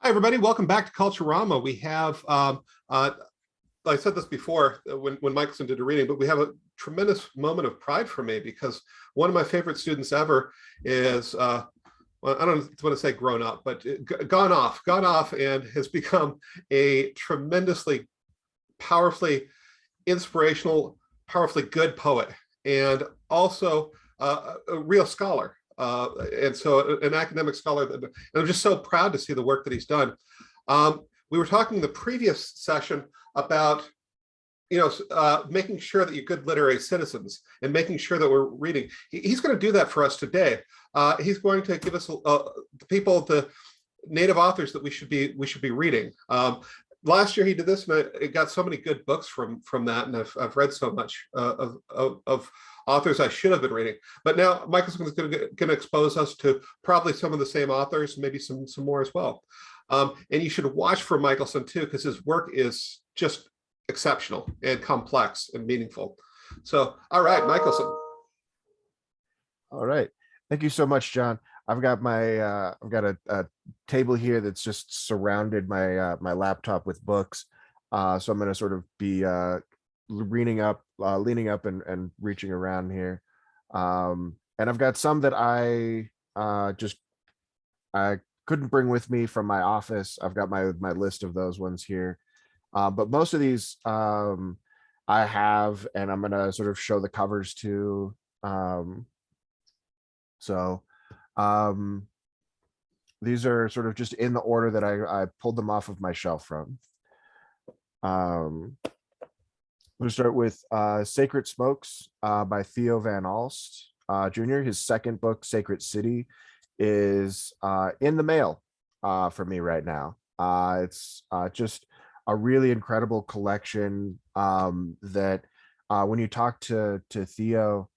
Hi, everybody. Welcome back to Culturama. We have, I said this before when Michaelsun did a reading, but we have a tremendous moment of pride for me because one of my favorite students ever is, well, I don't want to say grown up, but gone off and has become a tremendously powerfully inspirational, powerfully good poet, and also a real scholar. And so an academic scholar, and I'm just so proud to see the work that he's done. We were talking in the previous session about, making sure that you're good literary citizens and making sure that we're reading. He's going to do that for us today. He's going to give us the native authors that we should be reading. Last year he did this, and I got so many good books from that, and I've read so much of authors I should have been reading. But now Michael's going to expose us to probably some of the same authors, maybe some more as well. And you should watch for Michaelsun too, because his work is just exceptional and complex and meaningful. So, all right, Michaelsun. All right, thank you so much, John. I've got my I've got a table here that's just surrounded my my laptop with books. So I'm going to sort of be leaning up and reaching around here. And I've got some that I couldn't bring with me from my office. I've got my list of those ones here. But most of these I have, and I'm going to sort of show the covers to. These are sort of just in the order that I pulled them off of my shelf from. We'll start with Sacred Smokes by Theo Van Alst Jr. His second book, Sacred City, is in the mail for me right now. It's just a really incredible collection that when you talk to Theo,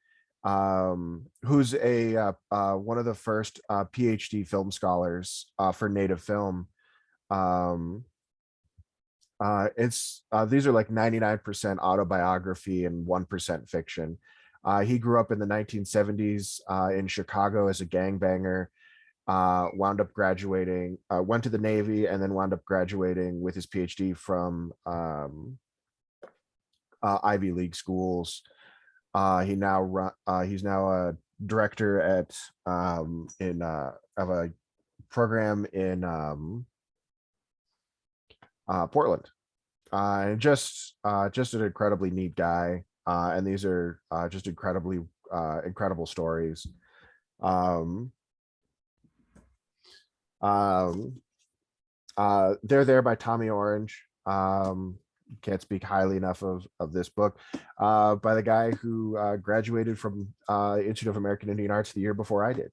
who's a one of the first PhD film scholars for native film. These are like 99% autobiography and 1% fiction. He grew up in the 1970s in Chicago as a gangbanger, wound up graduating, went to the Navy, and then wound up graduating with his PhD from Ivy League schools. He's now a director at of a program in Portland, and just an incredibly neat guy. And these are just incredibly incredible stories. They're There by Tommy Orange. Can't speak highly enough of this book, by the guy who graduated from Institute of American Indian Arts the year before I did.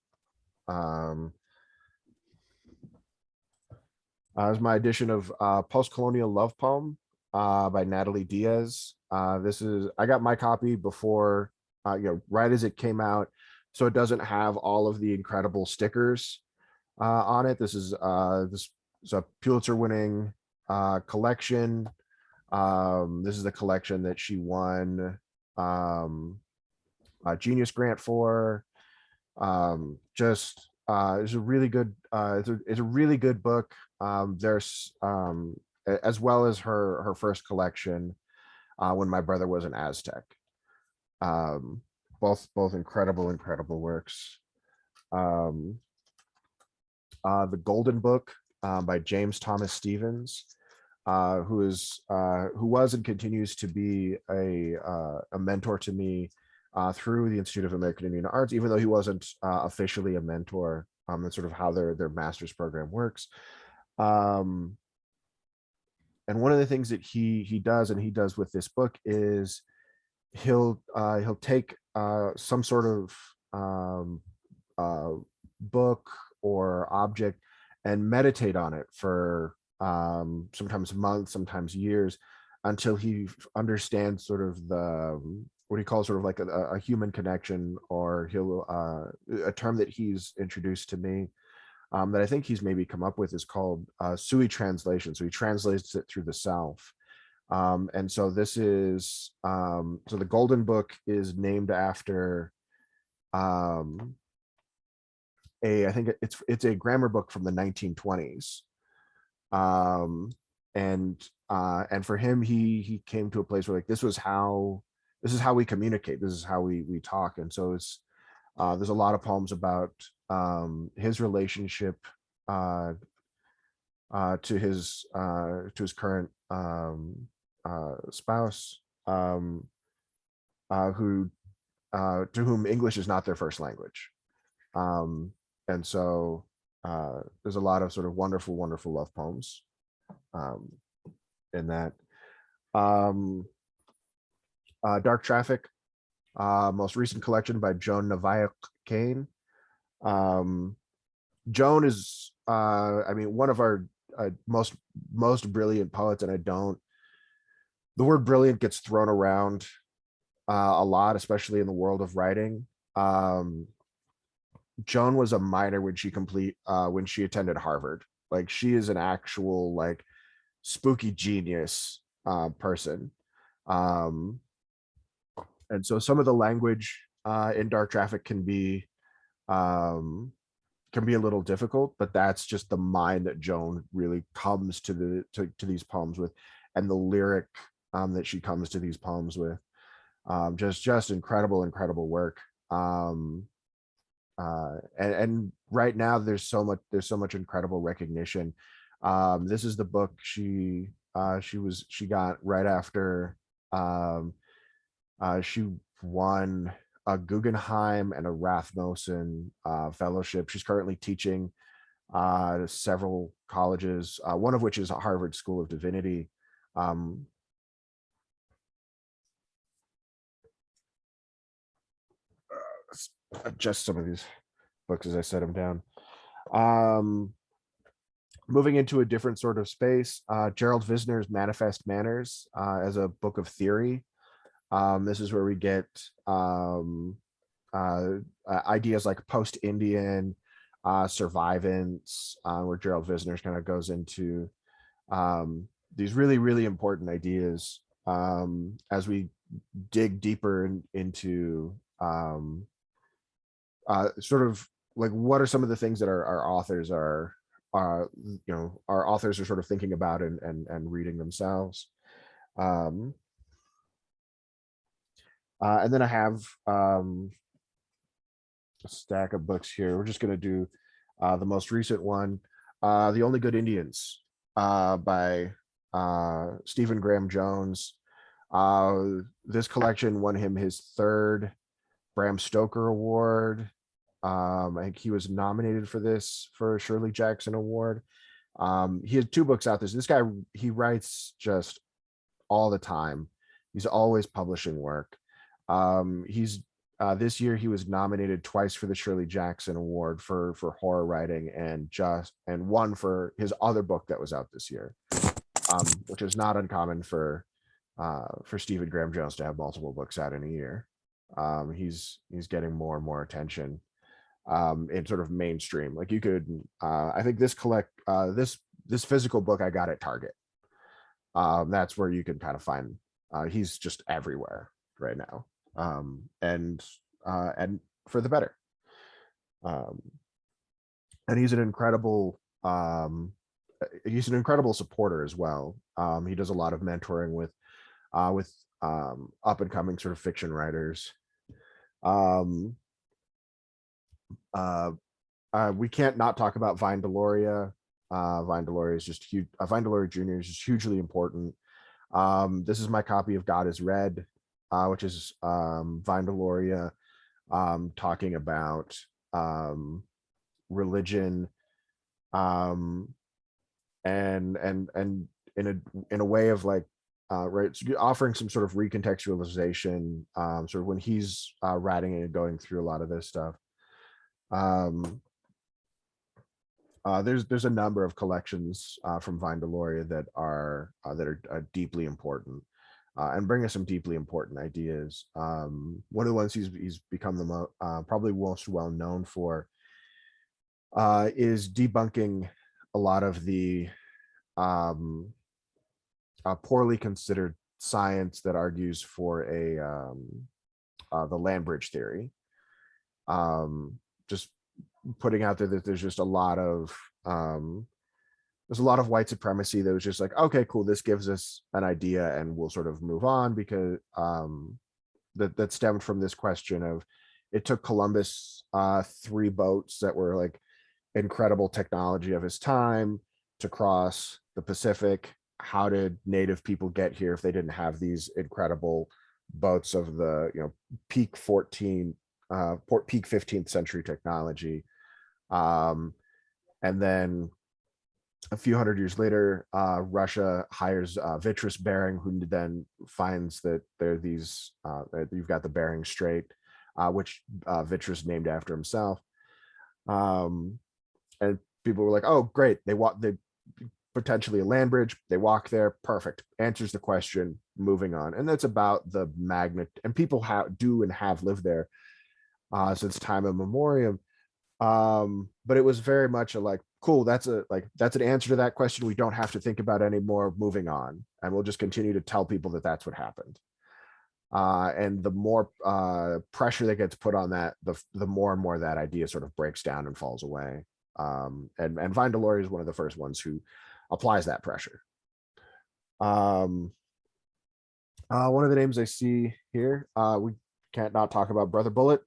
As my edition of Post-Colonial Love Poem by Natalie Diaz. I got my copy before, right as it came out, so it doesn't have all of the incredible stickers on it. This is a Pulitzer-winning collection. This is the collection that she won a Genius Grant for. It's a really good it's a really good book. There's as well as her first collection, When My Brother Was an Aztec. Both incredible works. The Golden Book by James Thomas Stevens, who was and continues to be a mentor to me through the Institute of American Indian Arts, even though he wasn't officially a mentor. That's sort of how their master's program works. And one of the things that he does with this book is he'll take some sort of book or object and meditate on it for sometimes months, sometimes years, until he understands sort of what he calls sort of like a human connection, or a term that he's introduced to me that I think he's maybe come up with is called Sui translation. So he translates it through the self. And so this is so the Golden Book is named after I think it's a grammar book from the 1920s. And for him, he came to a place where like this is how we communicate, this is how we talk. And so it's there's a lot of poems about his relationship to his current spouse, who to whom English is not their first language. And so there's a lot of sort of wonderful love poems in that. Dark Traffic, most recent collection by Joan Navaik Kane. Joan is I mean, one of our most brilliant poets, and the word brilliant gets thrown around a lot, especially in the world of writing. Joan was a minor when she attended Harvard. Like, she is an actual like spooky genius person. And so some of the language in Dark Traffic can be a little difficult, but that's just the mind that Joan really comes to these poems with, and the lyric that she comes to these poems with. Just incredible work. And right now there's so much incredible recognition. This is the book she got right after she won a Guggenheim and a Rasmussen fellowship. She's currently teaching several colleges, one of which is Harvard School of Divinity. Just some of these books as I set them down. Moving into a different sort of space, Gerald Visner's Manifest Manners as a book of theory. This is where we get ideas like post-Indian survivance, where Gerald Visner kind of goes into these really important ideas as we dig deeper into sort of like, what are some of the things that our authors are sort of thinking about and reading themselves. And then I have a stack of books here. We're just going to do the most recent one, The Only Good Indians by Stephen Graham Jones. This collection won him his third Bram Stoker Award. I think he was nominated for this for a Shirley Jackson Award. He has 2 books out there. So this guy, he writes just all the time. He's always publishing work. He's this year he was nominated twice for the Shirley Jackson Award for horror writing, and won for his other book that was out this year, which is not uncommon for Stephen Graham Jones to have multiple books out in a year. He's getting more and more attention in sort of mainstream. Like, you could I think this physical book I got at Target. That's where you can kind of find he's just everywhere right now, and for the better. And he's an incredible supporter as well. He does a lot of mentoring with up and coming sort of fiction writers. We can't not talk about Vine Deloria. Vine Deloria is just huge. Vine Deloria Jr. is just hugely important. This is my copy of God is Red, which is Vine Deloria talking about religion, and in a way of like right, offering some sort of recontextualization, sort of when he's writing and going through a lot of this stuff. There's a number of collections from Vine Deloria that are deeply important and bring us some deeply important ideas. One of the ones he's become the probably most well known for is debunking a lot of the poorly considered science that argues for the land bridge theory. Just putting out there that there's just a lot of there's a lot of white supremacy that was just like, okay, cool, this gives us an idea and we'll sort of move on, because that stemmed from this question of, it took Columbus 3 boats that were like incredible technology of his time to cross the Pacific. How did native people get here if they didn't have these incredible boats of the, you know, peak 15th century technology? And then a few hundred years later, Russia hires Vitrus Bering, who then finds that there are these, you've got the Bering Strait, which Vitrus named after himself. And people were like, oh, great. They potentially a land bridge. They walk there. Perfect. Answers the question, moving on. And that's about the magnet. And people do and have lived there since time immemorial. But it was very much a like, cool, that's an answer to that question we don't have to think about anymore, moving on, and we'll just continue to tell people that that's what happened. And the more pressure that gets put on that, the more and more that idea sort of breaks down and falls away. And Vine Delorean is one of the first ones who applies that pressure. One of the names I see here, we can't not talk about Brother Bullet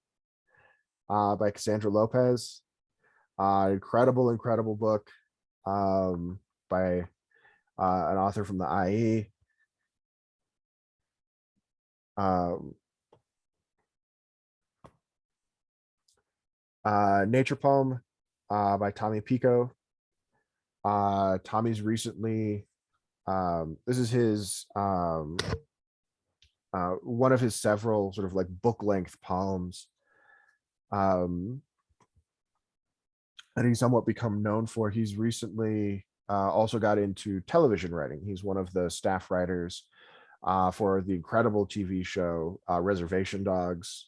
by Cassandra Lopez. Incredible book by an author from the IE. Nature Poem by Tommy Pico. Tommy's recently, this is his one of his several sort of like book length poems, and he's somewhat become known for. He's recently also got into television writing. He's one of the staff writers for the incredible TV show Reservation Dogs,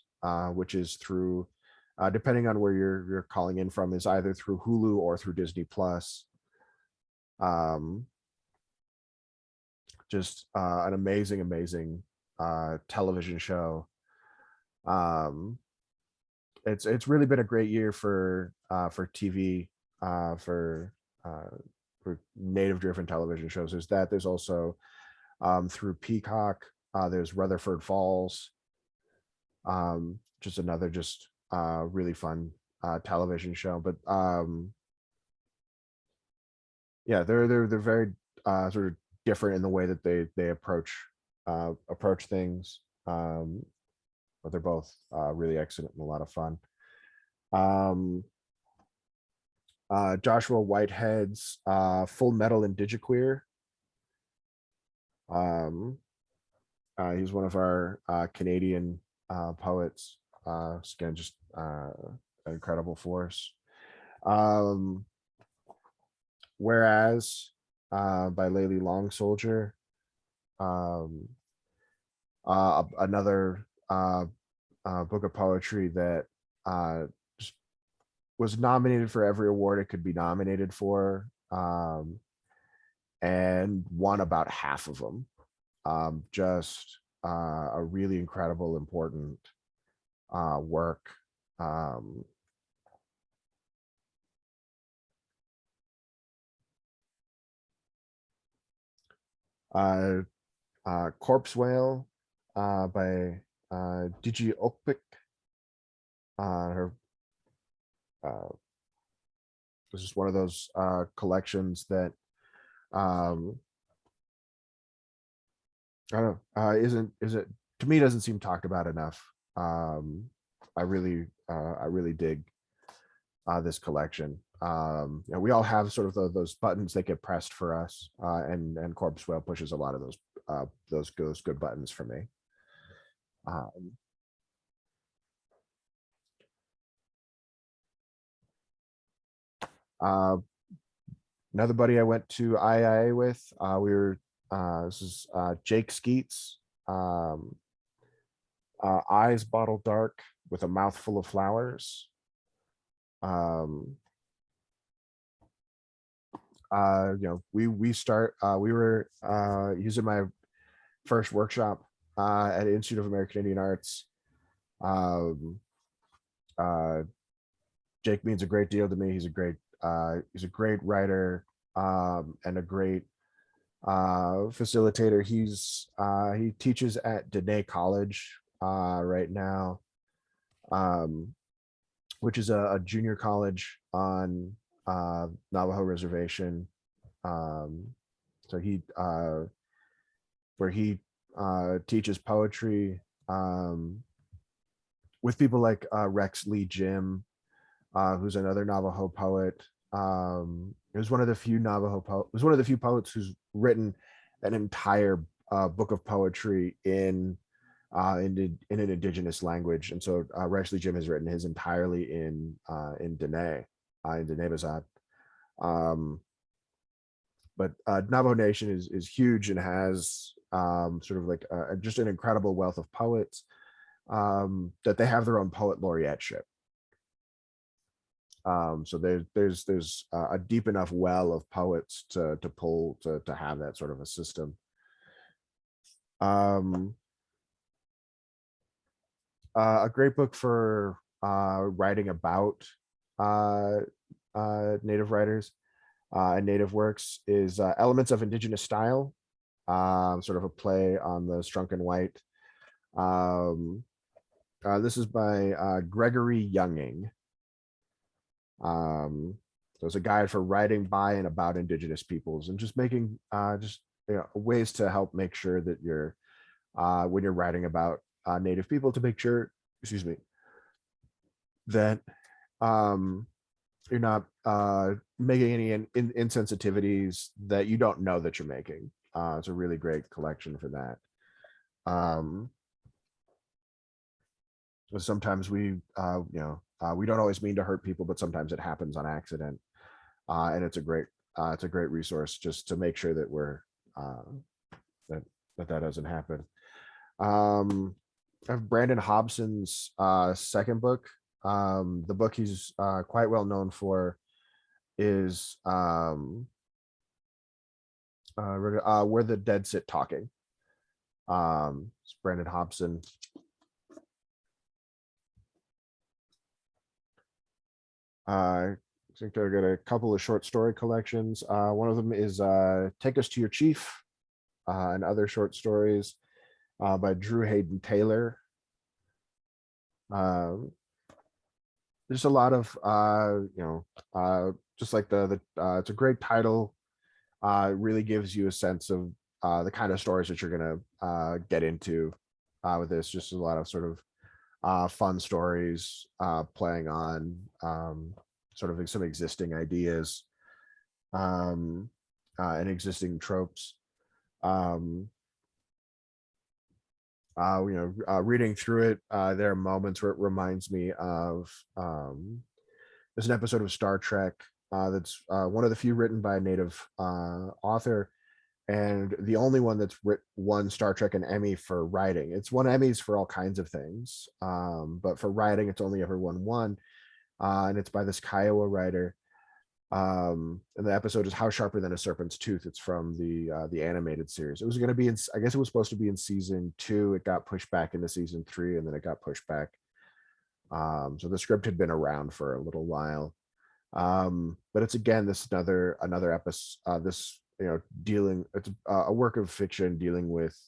which is through, depending on where you're calling in from, is either through Hulu or through Disney Plus. Just an amazing television show. It's really been a great year for TV, for native driven television shows. There's also through Peacock, there's Rutherford Falls, just another really fun television show. But yeah, they're very sort of different in the way that they approach things. But they're both really excellent and a lot of fun. Joshua Whitehead's Full Metal Indigiqueer. He's one of our Canadian poets. Again, just an incredible force. Whereas by Laila Long Soldier. Another book of poetry that just was nominated for every award it could be nominated for, and won about half of them. Just a really incredible, important work. Corpse Whale by Digi Okpik. This is one of those collections that I don't know, isn't to me, doesn't seem talked about enough. I really dig this collection. We all have sort of those buttons that get pressed for us, and Corpse Whale pushes a lot of those good buttons for me. Another buddy I went to IIA with, this is Jake Skeets. Eyes bottle dark with a mouthful of flowers. We were using my first workshop at Institute of American Indian Arts. Jake means a great deal to me. He's a great writer, and a great facilitator. He teaches at Dene College right now, which is a junior college on Navajo reservation. So where he teaches poetry with people like Rex Lee Jim, who's another Navajo poet. It was one of the few poets who's written an entire book of poetry in an indigenous language. And so Rex Lee Jim has written his entirely in Dene, in Dene Bazad. But Navajo Nation is huge and has sort of like just an incredible wealth of poets that they have their own poet laureateship. So there's a deep enough well of poets to pull to have that sort of a system. A great book for writing about Native writers and Native works is Elements of Indigenous Style, sort of a play on the Strunk White. This is by Gregory Younging. So it's a guide for writing by and about Indigenous peoples, and just making ways to help make sure that you're when you're writing about Native people, to make sure, that you're not making any insensitivities that you don't know that you're making. It's a really great collection for that. Sometimes we don't always mean to hurt people, but sometimes it happens on accident, and it's a great resource just to make sure that we're that doesn't happen. I have Brandon Hobson's second book. The book he's quite well known for is Where the Dead Sit Talking. It's Brandon Hobson. I think I've got a couple of short story collections. One of them is Take Us to Your Chief, and other short stories by Drew Hayden Taylor. There's a lot of just like the it's a great title. It really gives you a sense of the kind of stories that you're gonna get into with this. Just a lot of sort of fun stories playing on sort of some existing ideas and existing tropes. Reading through it, there are moments where it reminds me of there's an episode of Star Trek that's one of the few written by a Native author, and the only one that's won Star Trek an Emmy for writing. It's won Emmys for all kinds of things, but for writing, it's only ever won one, and it's by this Kiowa writer. And the episode is How Sharper Than a Serpent's Tooth. It's from the animated series. It was going to be I guess it was supposed to be in season 2. It got pushed back into season 3, and then it got pushed back. So the script had been around for a little while. But it's again another episode. It's a work of fiction dealing with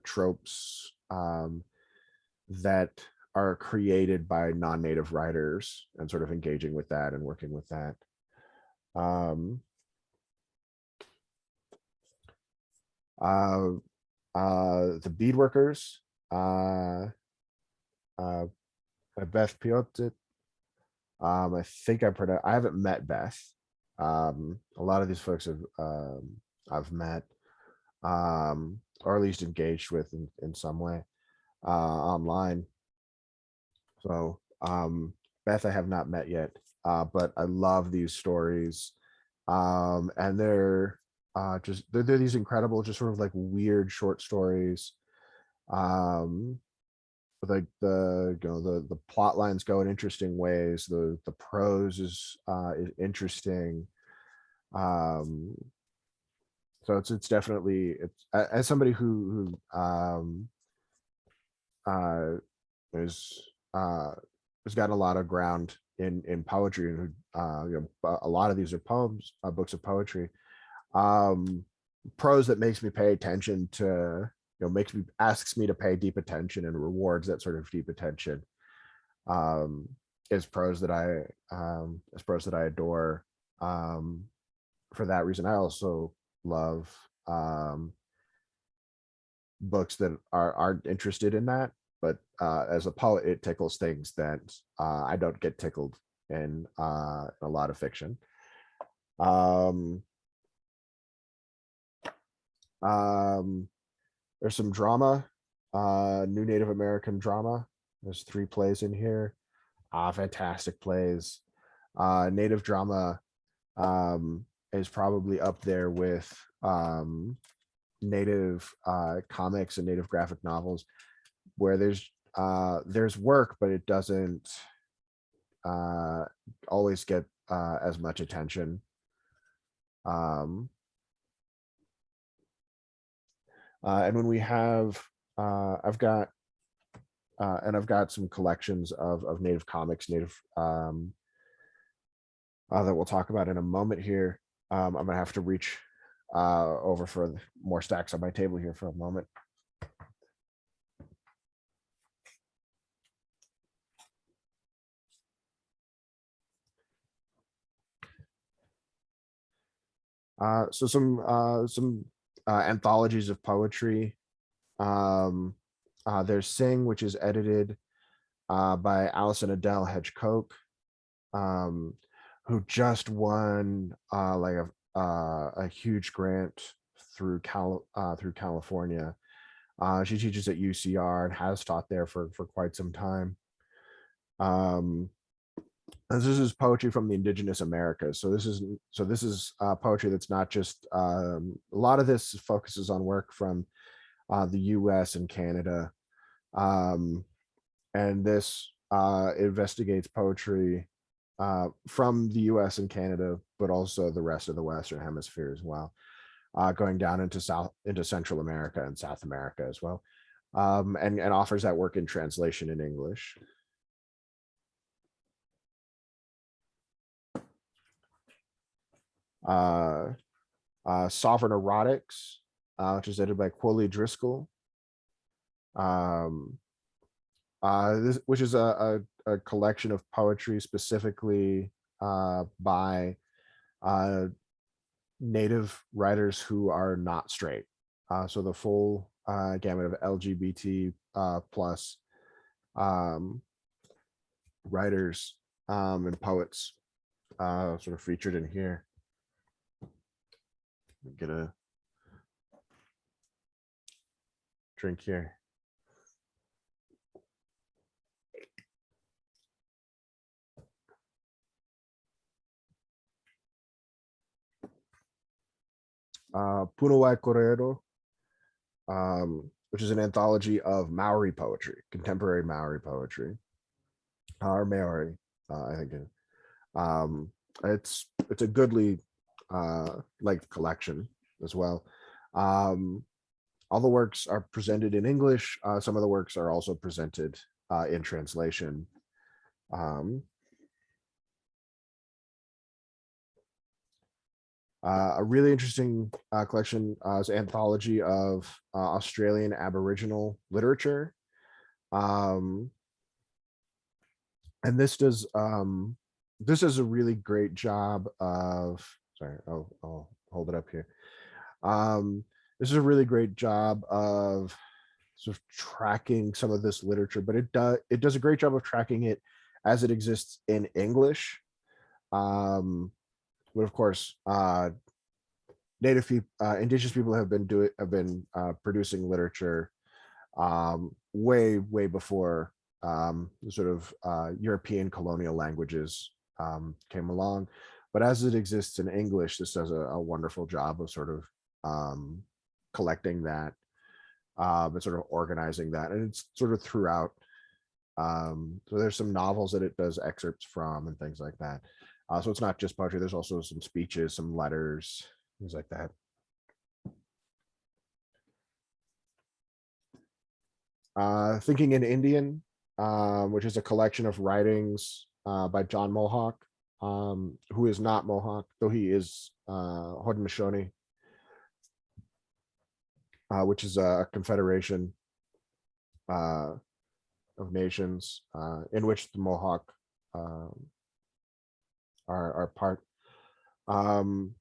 tropes that are created by non-native writers, and sort of engaging with that and working with that. The Beadworkers by Beth Piotet. I think I haven't met Beth. A lot of these folks I've met, or at least engaged with in some way online. So Beth I have not met yet, but I love these stories, and they're these incredible, just sort of like weird short stories. With like the plot lines go in interesting ways. The prose is interesting. So it's definitely, as somebody who has gotten a lot of ground in poetry, and who a lot of these are poems, books of poetry. Prose that makes me pay attention to, asks me to pay deep attention and rewards that sort of deep attention, is prose that I adore. For that reason, I also love books that aren't interested in that, but as a poet, it tickles things that I don't get tickled in a lot of fiction. There's some drama, new Native American drama. There's 3 plays in here, fantastic plays. Native drama is probably up there with Native comics and Native graphic novels, where there's work, but it doesn't always get as much attention. And when we have, I've got some collections of Native comics, Native that we'll talk about in a moment here. I'm gonna have to reach over for more stacks on my table here for a moment. So some anthologies of poetry. There's Sing, which is edited by Alison Adele Hedge-Koch, who just won a huge grant through California. She teaches at UCR and has taught there for quite some time. This is poetry from the indigenous Americas. So this is poetry that's not just a lot of this focuses on work from the US and Canada, and this investigates poetry from the US and Canada, but also the rest of the Western Hemisphere as well, going down into Central America and South America as well, and offers that work in translation in English. Sovereign Erotics, which is edited by Quilly Driscoll, which is a collection of poetry specifically by Native writers who are not straight. So the full gamut of LGBT plus writers and poets sort of featured in here. Get a drink here. Punawai Correro, which is an anthology of Maori poetry, contemporary Maori poetry, or Maori, I think. It's a goodly length collection as well. All the works are presented in English. Some of the works are also presented in translation. A really interesting collection is an anthology of Australian Aboriginal literature. And this does a really great job of, sorry, I'll hold it up here. This is a really great job of sort of tracking some of this literature, but it does a great job of tracking it as it exists in English. But of course, Native people, Indigenous people have been producing literature way before sort of European colonial languages came along. But as it exists in English, this does a wonderful job of sort of collecting that and sort of organizing that, and it's sort of throughout. So there's some novels that it does excerpts from and things like that. So it's not just poetry. There's also some speeches, some letters, things like that. Thinking in Indian, which is a collection of writings by John Mohawk, who is not Mohawk, though he is Haudenosaunee, which is a confederation of nations in which the Mohawk are part. Um,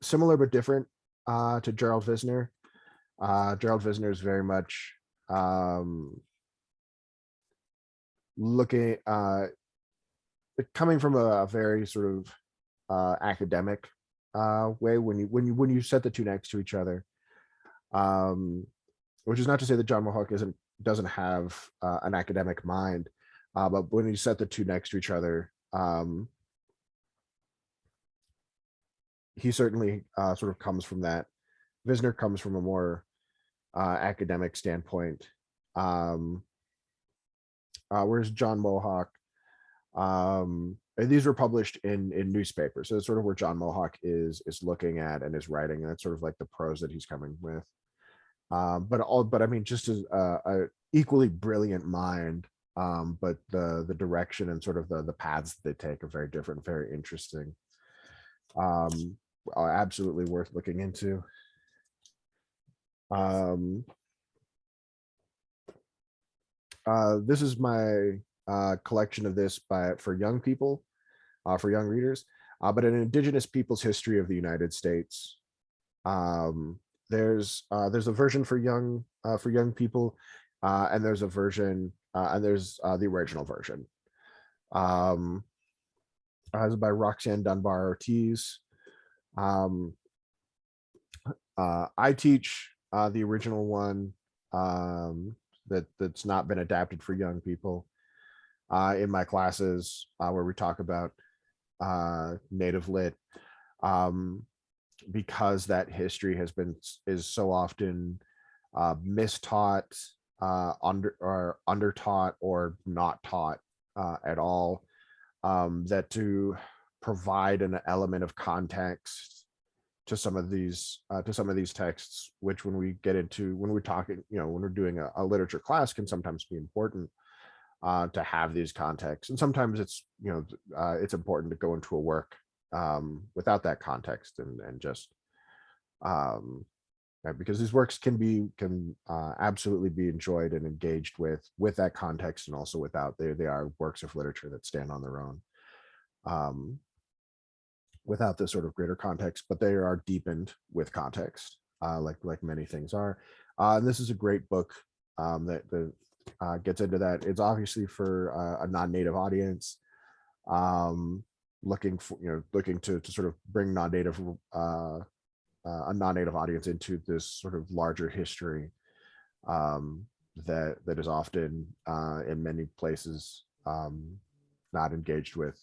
Similar but different to Gerald Visner. Gerald Visner is very much looking coming from a very sort of academic way when you set the two next to each other. Which is not to say that John Mohawk doesn't have an academic mind, but when you set the two next to each other, he certainly sort of comes from that. Visner comes from a more academic standpoint, whereas John Mohawk, and these were published in newspapers, so it's sort of where John Mohawk is looking at and is writing, and that's sort of like the prose that he's coming with. But I mean, just as a equally brilliant mind, but the direction and sort of the paths that they take are very different, very interesting. Absolutely worth looking into. This is my collection of this for young people, for young readers, but an Indigenous people's history of the United States. There's a version for young people, and there's a version, and there's the original version. It's by Roxanne Dunbar Ortiz. I teach the original one that's not been adapted for young people in my classes where we talk about Native Lit, because that history is so often mistaught, undertaught, or not taught at all, that to provide an element of context to some of these texts, which when we're talking, when we're doing a literature class, can sometimes be important to have these contexts, and sometimes it's it's important to go into a work without that context and just because these works can absolutely be enjoyed and engaged with that context, and also without. They are works of literature that stand on their own without this sort of greater context, but they are deepened with context, like many things are. And this is a great book that gets into that. It's obviously for a non-native audience, looking to sort of bring a non-native audience into this sort of larger history that is often in many places not engaged with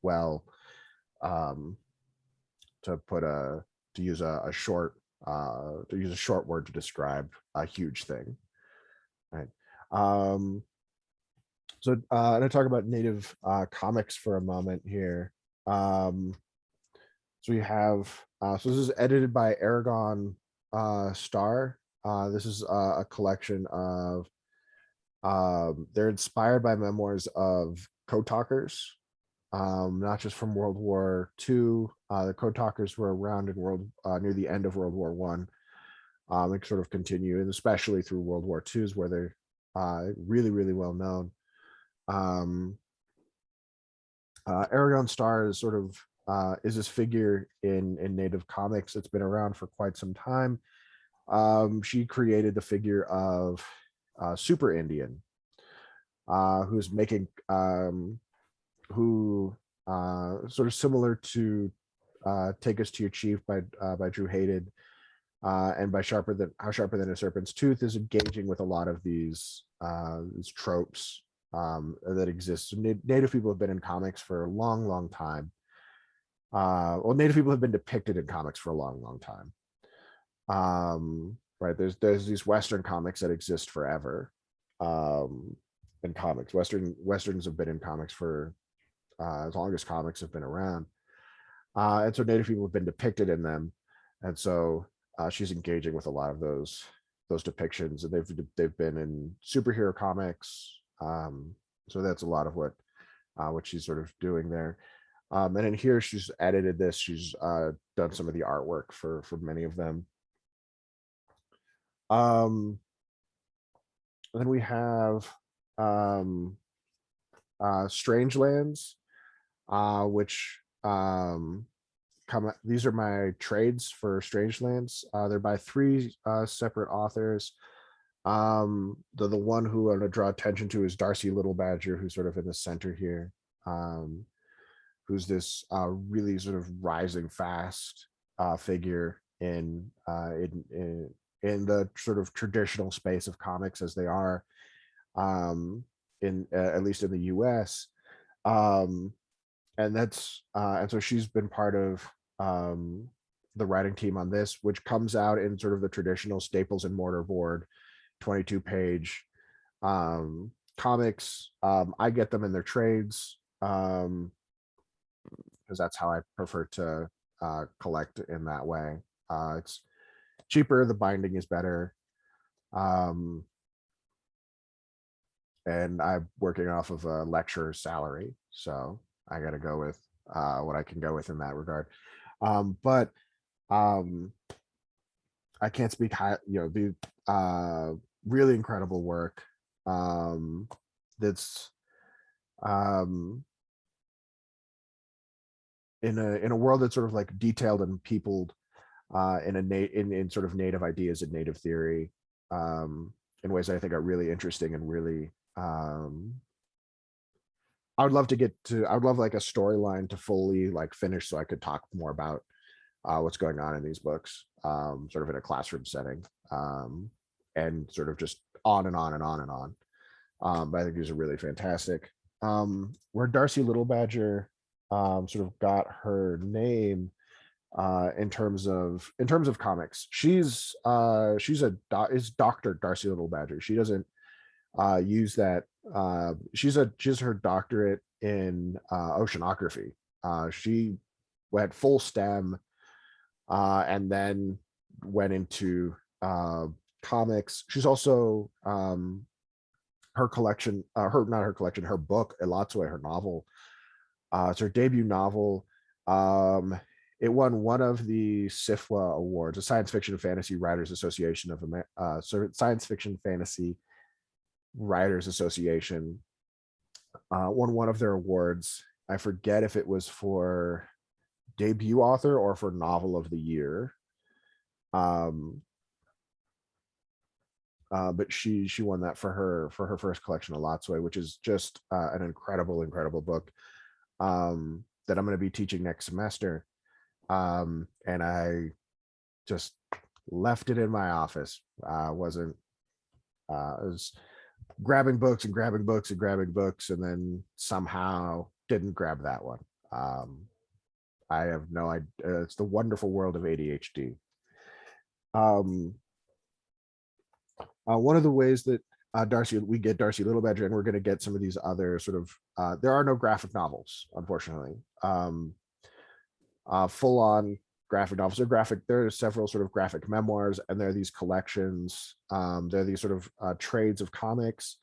well. To use a short word to describe a huge thing, right? So I'm gonna talk about Native comics for a moment here. So we have so this is edited by Aragon Starr. This is a collection of they're inspired by memoirs of code talkers, not just from World War II. The code talkers were around in near the end of World War One. They sort of continue, and especially through World War II is where they're really, really well known. Aragon Starr is sort of is this figure in Native comics that's been around for quite some time. She created the figure of Super Indian, who's making sort of similar to Take Us to Your Chief by Drew Hayden, and by How Sharper Than a Serpent's Tooth is engaging with a lot of these tropes that exist. So Native people have been in comics for a long, long time. Well, Native people have been depicted in comics for a long, long time. Right, there's these Western comics that exist forever. In comics, Westerns have been in comics for as long as comics have been around, and so Native people have been depicted in them, and so she's engaging with a lot of those depictions, and they've been in superhero comics. So that's a lot of what she's sort of doing there. And in here, she's edited this. She's done some of the artwork for many of them. Then we have Strangelands, which these are my trades for Strangelands. They're by 3 separate authors. The one who I want to draw attention to is Darcy Little Badger, who's sort of in the center here, who's this really sort of rising fast figure in the sort of traditional space of comics as they are in at least in the US. And so she's been part of the writing team on this, which comes out in sort of the traditional Staples and Mortarboard 22-page comics. I get them in their trades because that's how I prefer to collect in that way. It's cheaper, the binding is better, and I'm working off of a lecturer's salary, so I got to go with what I can go with in that regard. But I can't speak high, the really incredible work that's in a world that's sort of like detailed and peopled in sort of native ideas and native theory in ways that I think are really interesting and really I would love like a storyline to fully like finish so I could talk more about what's going on in these books, sort of in a classroom setting, and sort of just on and on and on and on. But I think these are really fantastic. Where Darcy Little Badger sort of got her name in terms of comics, is Dr. Darcy Little Badger. She doesn't use that. She's her doctorate in oceanography. She went full STEM and then went into comics. She's also her collection, her book, Elotswe, her novel. It's her debut novel. It won one of the SIFWA awards, the Science Fiction and Fantasy Writers Association of Science Fiction Fantasy Writers Association. Won one of their awards. I forget if it was for debut author or for novel of the year. But she won that for her first collection, Elotswe, which is just an incredible book that I'm going to be teaching next semester. And I just left it in my office. I was grabbing books and and then somehow didn't grab that one. I have no idea. It's the wonderful world of ADHD. One of the ways that we get Darcy Little Badger, and we're going to get some of these other sort of there are no graphic novels, unfortunately. Full on graphic novels there are several sort of graphic memoirs, and there are these collections, there are these sort of trades of comics,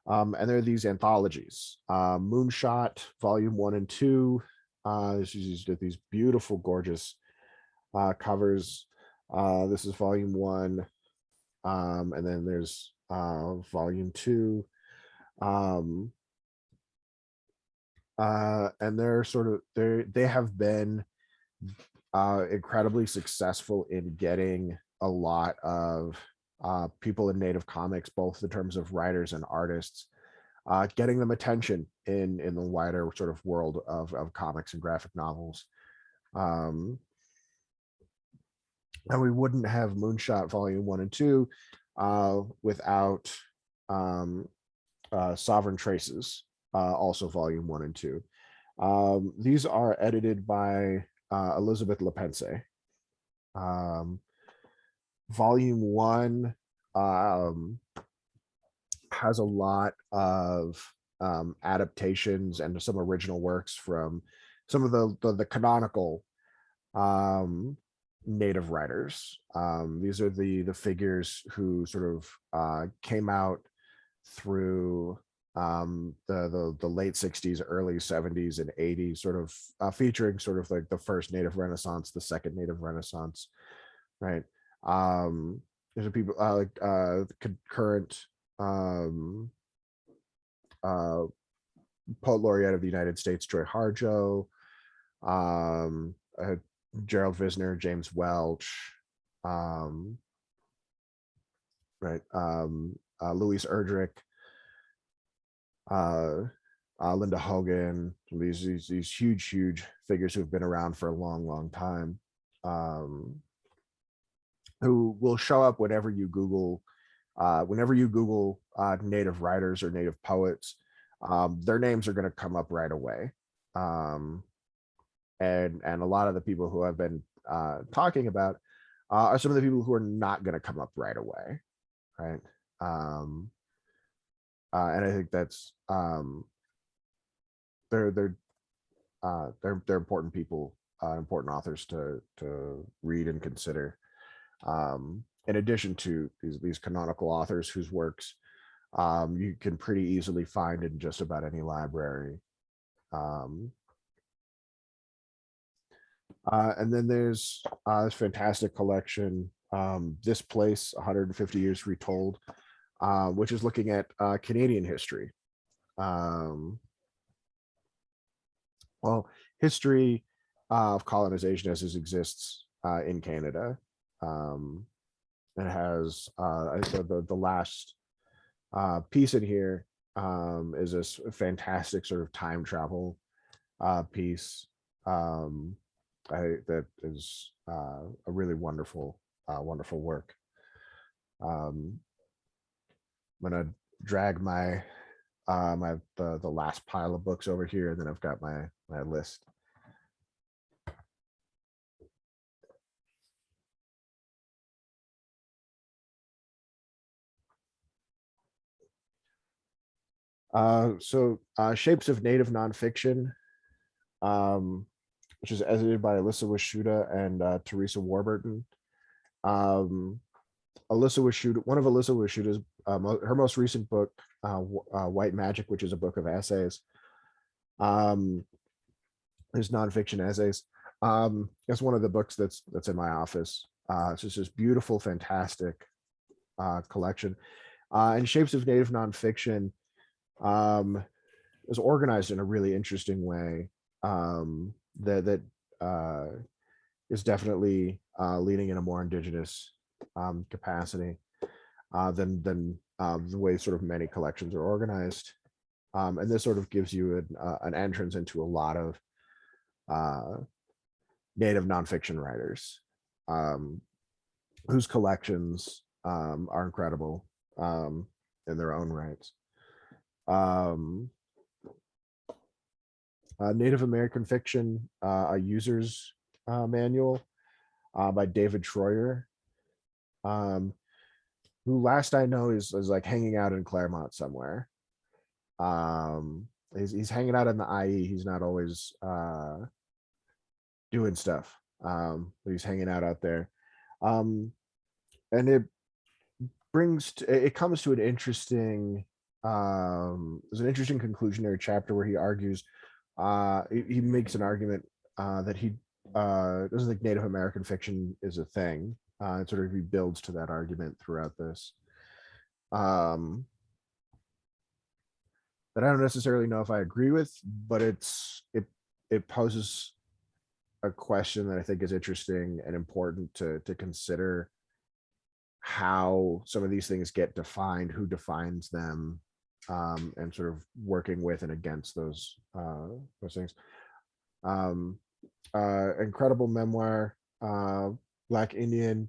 and there are these anthologies. Moonshot volume 1 and 2, she's did these beautiful gorgeous covers. This is volume 1, and then there's volume 2, and they have been incredibly successful in getting a lot of people in native comics, both in terms of writers and artists, getting them attention in the wider sort of world of comics and graphic novels. And we wouldn't have Moonshot volume 1 and 2 without Sovereign Traces, also volume 1 and 2. These are edited by Elizabeth Lepense. Volume 1 has a lot of adaptations and some original works from some of the canonical native writers. These are the figures who sort of came out through the late 60s, early 70s, and 80s, sort of featuring sort of like the first Native Renaissance, the second Native Renaissance, right? There's a people current poet laureate of the United States, Joy Harjo, Gerald Visner, James Welch, right? Louise Erdrich, Linda Hogan, these huge figures who have been around for a long time, who will show up whenever you Google Native writers or Native poets. Their names are going to come up right away. And a lot of the people who I've been talking about are some of the people who are not going to come up right away, right? And I think that's they're important people, important authors to read and consider. In addition to these canonical authors whose works you can pretty easily find in just about any library. And then there's this fantastic collection, This Place, 150 Years Retold, which is looking at Canadian history. Well, history of colonization as it exists in Canada. It has the last piece in here is this fantastic sort of time travel piece. That is a really wonderful work. I'm gonna drag my the last pile of books over here, and then I've got my list. So Shapes of Native Nonfiction, which is edited by Alyssa Washington and Teresa Warburton. One of Alyssa Washington's her most recent book, White Magic, which is a book of essays. There's nonfiction essays. That's one of the books that's in my office. It's just this beautiful, fantastic collection. And Shapes of Native Nonfiction is organized in a really interesting way that is definitely leaning in a more indigenous capacity than the way sort of many collections are organized. And this sort of gives you an entrance into a lot of Native nonfiction writers whose collections are incredible in their own rights. Native American Fiction, a user's manual by David Troyer, who last I know is like hanging out in Claremont somewhere. He's hanging out in the IE. He's not always doing stuff, but he's hanging out there. And it comes to an interesting there's an interesting conclusionary chapter where he argues he makes an argument that he doesn't think Native American fiction is a thing. It sort of rebuilds to that argument throughout this. That I don't necessarily know if I agree with, but it poses a question that I think is interesting and important to consider how some of these things get defined, who defines them, and sort of working with and against those things. Incredible memoir, Black Indian,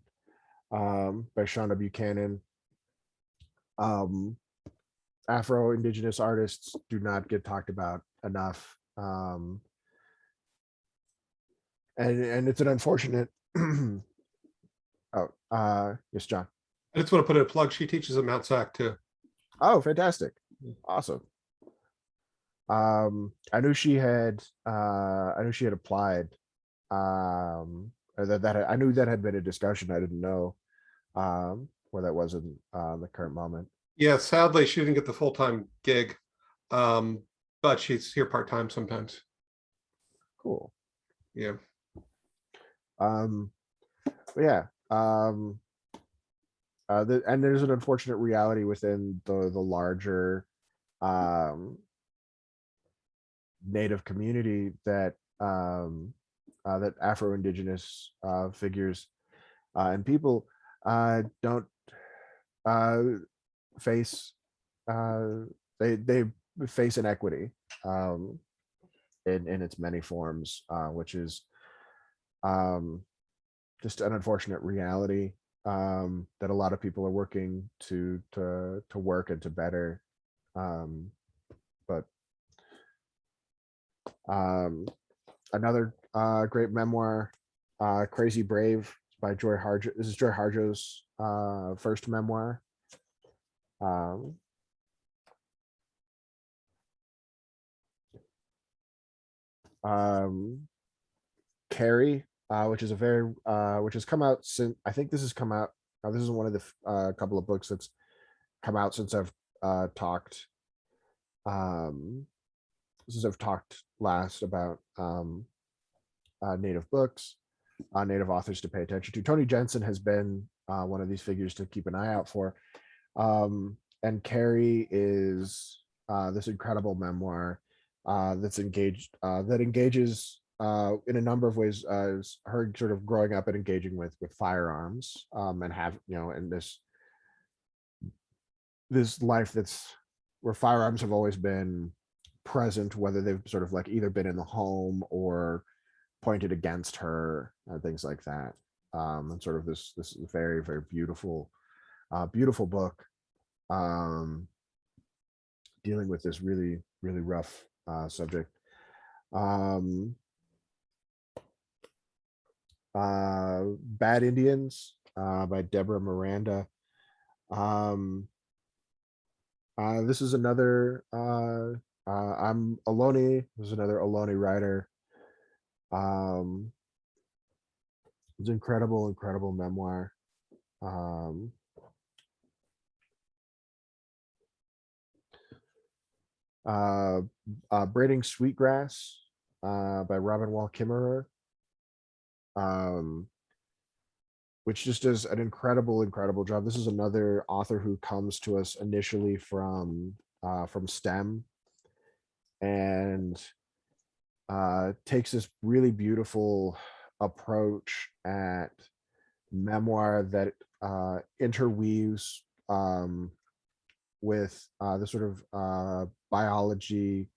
by Shonda Buchanan. Afro-Indigenous artists do not get talked about enough. And it's an unfortunate yes, John. I just want to put in a plug. She teaches at Mount Sac too. Oh, fantastic. Awesome. I knew she had applied. That I knew that had been a discussion. I didn't know where that was in the current moment. Yeah, sadly, she didn't get the full-time gig. but she's here part-time sometimes. Cool. Yeah. But yeah. And there's an unfortunate reality within the larger Native community that that Afro-Indigenous figures and people don't face they face inequity in its many forms, which is just an unfortunate reality that a lot of people are working to work and to better. But another great memoir, Crazy Brave by Joy Harjo. This is Joy Harjo's first memoir. Carrie, which is a very which has come out since, I think this has come out. This is one of the couple of books that's come out since I've talked. Since I've talked last about Native books, Native authors to pay attention to. Tony Jensen has been one of these figures to keep an eye out for. And Carrie is this incredible memoir that engages in a number of ways, as her sort of growing up and engaging with firearms, and have, and this life that's where firearms have always been present, whether they've sort of like either been in the home or pointed against her and things like that. And sort of this very, very beautiful beautiful book dealing with this really, really rough subject. Bad Indians by Deborah Miranda. This is another I'm Ohlone. This is another Ohlone writer. It's an incredible memoir. Braiding Sweetgrass by Robin Wall Kimmerer, which just does an incredible job. This is another author who comes to us initially from STEM, and takes this really beautiful approach at memoir that interweaves with the sort of biology,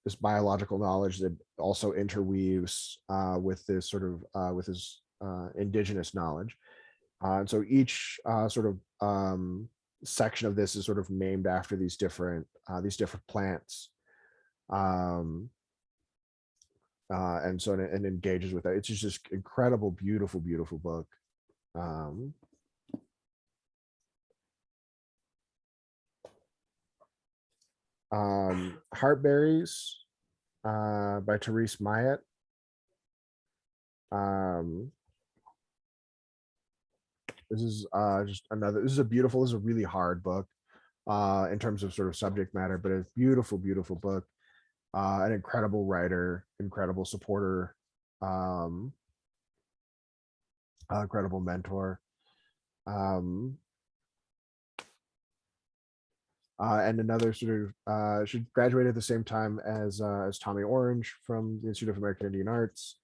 this biological knowledge that also interweaves with this sort of with his indigenous knowledge. And so each sort of section of this is sort of named after these different plants. And so it engages with that. It's just incredible, beautiful book. Heartberries by Therese Myatt. This is just another, this is a really hard book in terms of sort of subject matter, but it's beautiful book. An incredible writer, incredible supporter, incredible mentor. And another sort of she graduated at the same time as Tommy Orange from the Institute of American Indian Arts.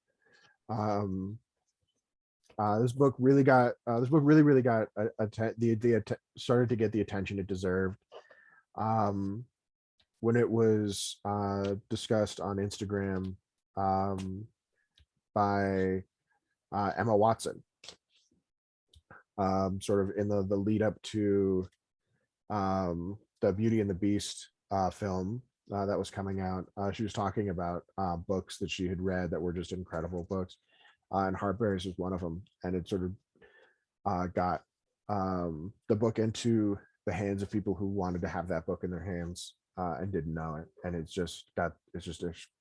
This book really got started to get the attention it deserved when it was discussed on Instagram by Emma Watson, sort of in the lead up to the Beauty and the Beast film that was coming out. She was talking about books that she had read that were just incredible books, and Heartberries was one of them. And it sort of got the book into the hands of people who wanted to have that book in their hands and didn't know it. And it's just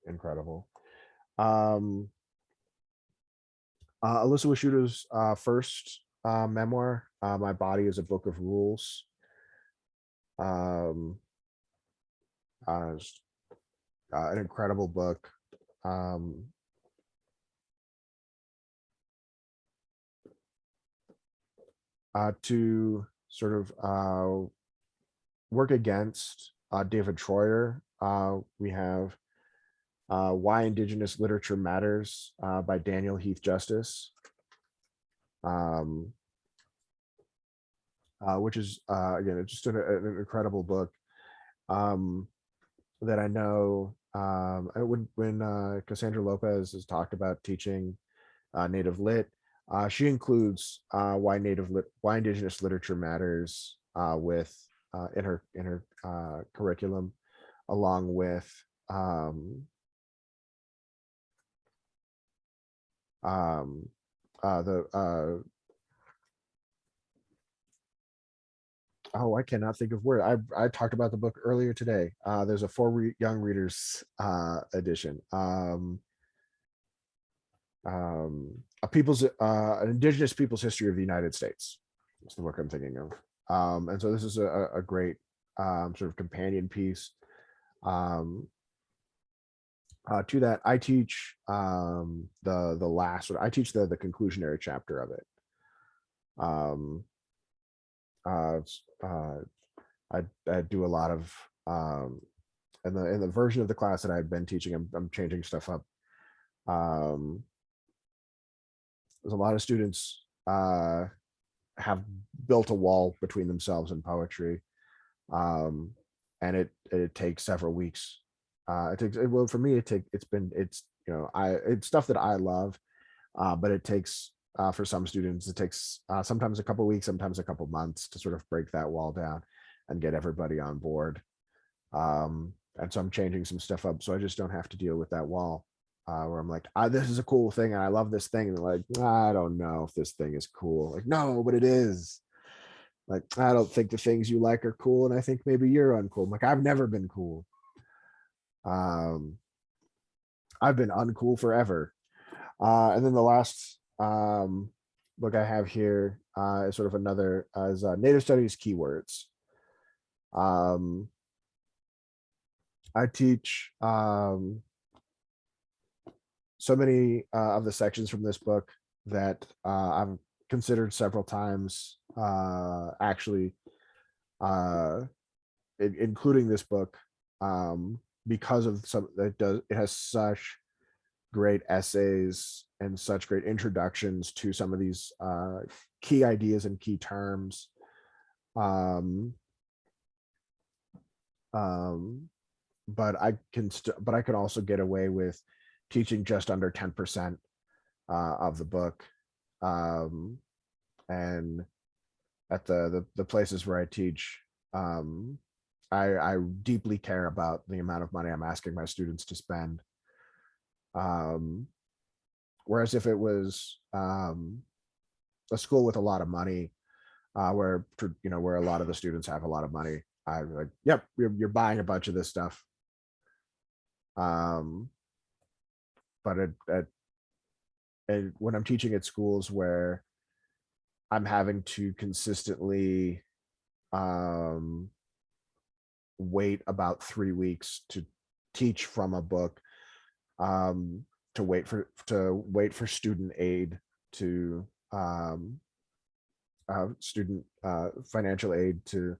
incredible. Alyssa Washington's first memoir, My Body is a Book of Rules. Just, an incredible book. To sort of work against David Troyer, we have Why Indigenous Literature Matters by Daniel Heath Justice, which is, again, it's just an incredible book that I know when Cassandra Lopez has talked about teaching Native Lit, she includes why Indigenous Literature Matters with in her curriculum, along with the oh, I cannot think of where I talked about the book earlier today. There's a young readers edition. An Indigenous People's History of the United States. That's the book I'm thinking of. And so this is a great sort of companion piece. To that, I teach I teach the conclusionary chapter of it. I do a lot of in the version of the class that I've been teaching, I'm changing stuff up. There's a lot of students have built a wall between themselves and poetry, and it takes several weeks. Well, for me, it's stuff that I love, but it takes for some students, it takes sometimes a couple weeks, sometimes a couple months to sort of break that wall down and get everybody on board. And so I'm changing some stuff up so I just don't have to deal with that wall, where I'm like, this is a cool thing and I love this thing, and they're like, I don't know if this thing is cool. Like, no, but it is. Like, I don't think the things you like are cool, and I think maybe you're uncool. I'm like, I've never been cool. I've been uncool forever. And then the last book I have here is sort of another is Native Studies Keywords. I teach so many of the sections from this book that I've considered several times, actually, including this book, because of it has such great essays and such great introductions to some of these key ideas and key terms. But I can also get away with teaching just under 10% of the book, and at the places where I teach, I deeply care about the amount of money I'm asking my students to spend. Whereas if it was a school with a lot of money, where a lot of the students have a lot of money, I'm like, yep, you're buying a bunch of this stuff. But when I'm teaching at schools where I'm having to consistently wait about 3 weeks to teach from a book, to wait for student aid, to student financial aid to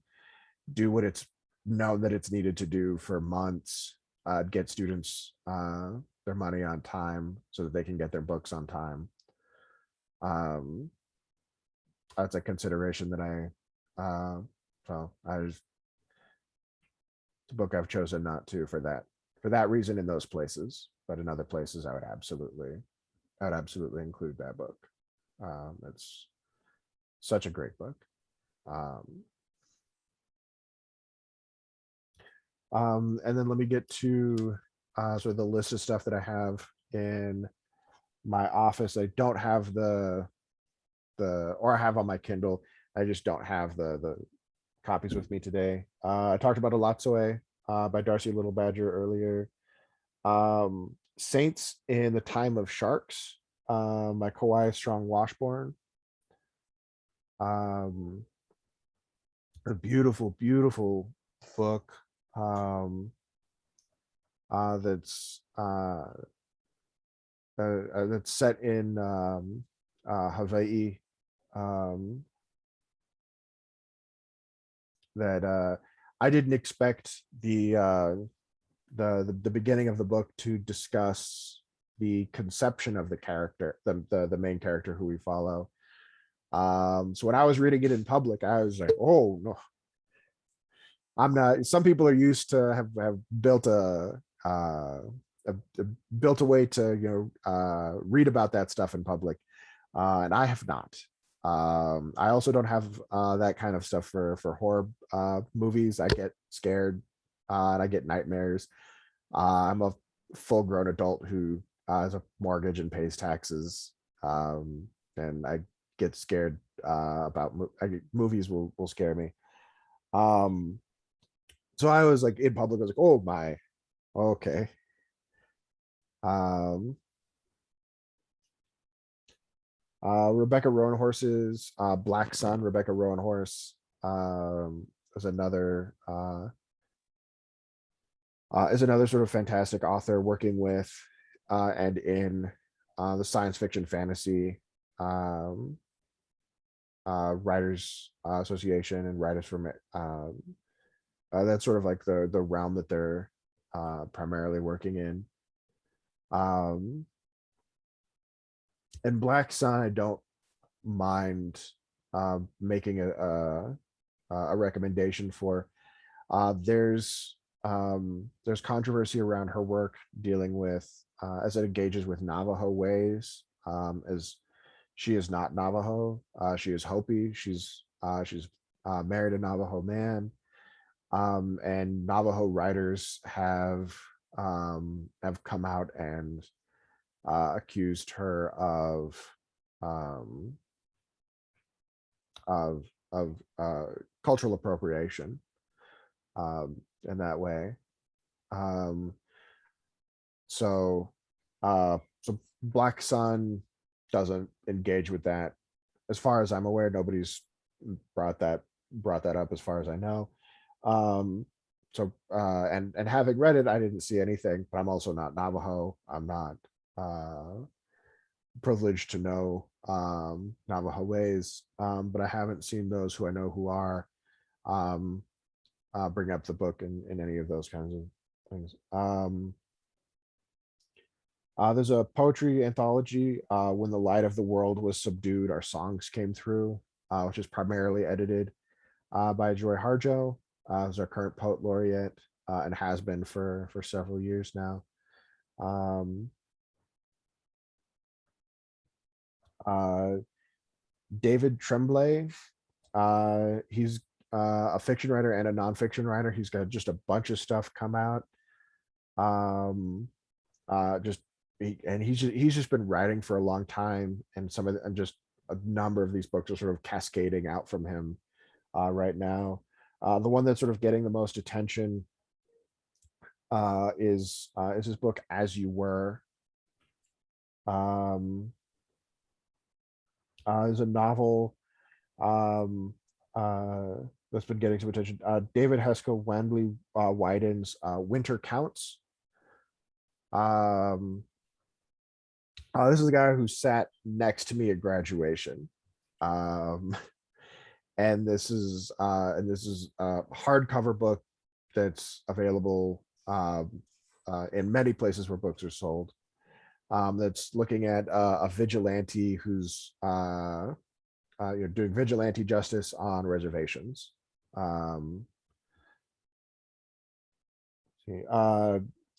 do what it's known that it's needed to do for months, get students their money on time so that they can get their books on time. That's a consideration that it's a book I've chosen not to for that reason in those places, but in other places I would absolutely include that book. It's such a great book. And then let me get to sort of the list of stuff that I have in my office. I don't have or I have on my Kindle. I just don't have the copies with me today. I talked about Alatsue by Darcy Little Badger earlier. Saints in the Time of Sharks by Kawhi Strong Washburn. A beautiful, beautiful book. that's set in Hawaii. That I didn't expect the beginning of the book to discuss the conception of the character, the main character who we follow. So when I was reading it in public, I was like, oh no, I'm not. Some people are used to have built built a way to read about that stuff in public, and I have not. I also don't have that kind of stuff for horror movies. I get scared and I get nightmares. I'm a full grown adult who has a mortgage and pays taxes, and I get scared about movies will scare me. So I was like in public, I was like, oh my, okay. Rebecca Roanhorse's Black Sun. Rebecca Roanhorse is another sort of fantastic author working with and in the science fiction fantasy writers association and writers from that's sort of like the realm that they're primarily working in. And Black Sun, I don't mind making a recommendation for. There's controversy around her work dealing with as it engages with Navajo ways, as she is not Navajo. She is Hopi. She's married a Navajo man, and Navajo writers have come out and accused her of cultural appropriation in that way. So Black Sun doesn't engage with that. As far as I'm aware, nobody's brought that up as far as I know. And having read it, I didn't see anything, but I'm also not Navajo. I'm not privileged to know Navajo ways, but I haven't seen those who I know who are bring up the book in any of those kinds of things. There's a poetry anthology, When the Light of the World Was Subdued, Our Songs Came Through, which is primarily edited by Joy Harjo, who's our current poet laureate and has been for several years now. David Tremblay, he's a fiction writer and a nonfiction writer. He's got just a bunch of stuff come out. He's just been writing for a long time, and just a number of these books are sort of cascading out from him right now. The one that's sort of getting the most attention is his book As You Were. There's a novel that's been getting some attention. David Heskel Wandley Wyden's Winter Counts. This is a guy who sat next to me at graduation. And this is a hardcover book that's available in many places where books are sold. That's looking at a vigilante who's doing vigilante justice on reservations.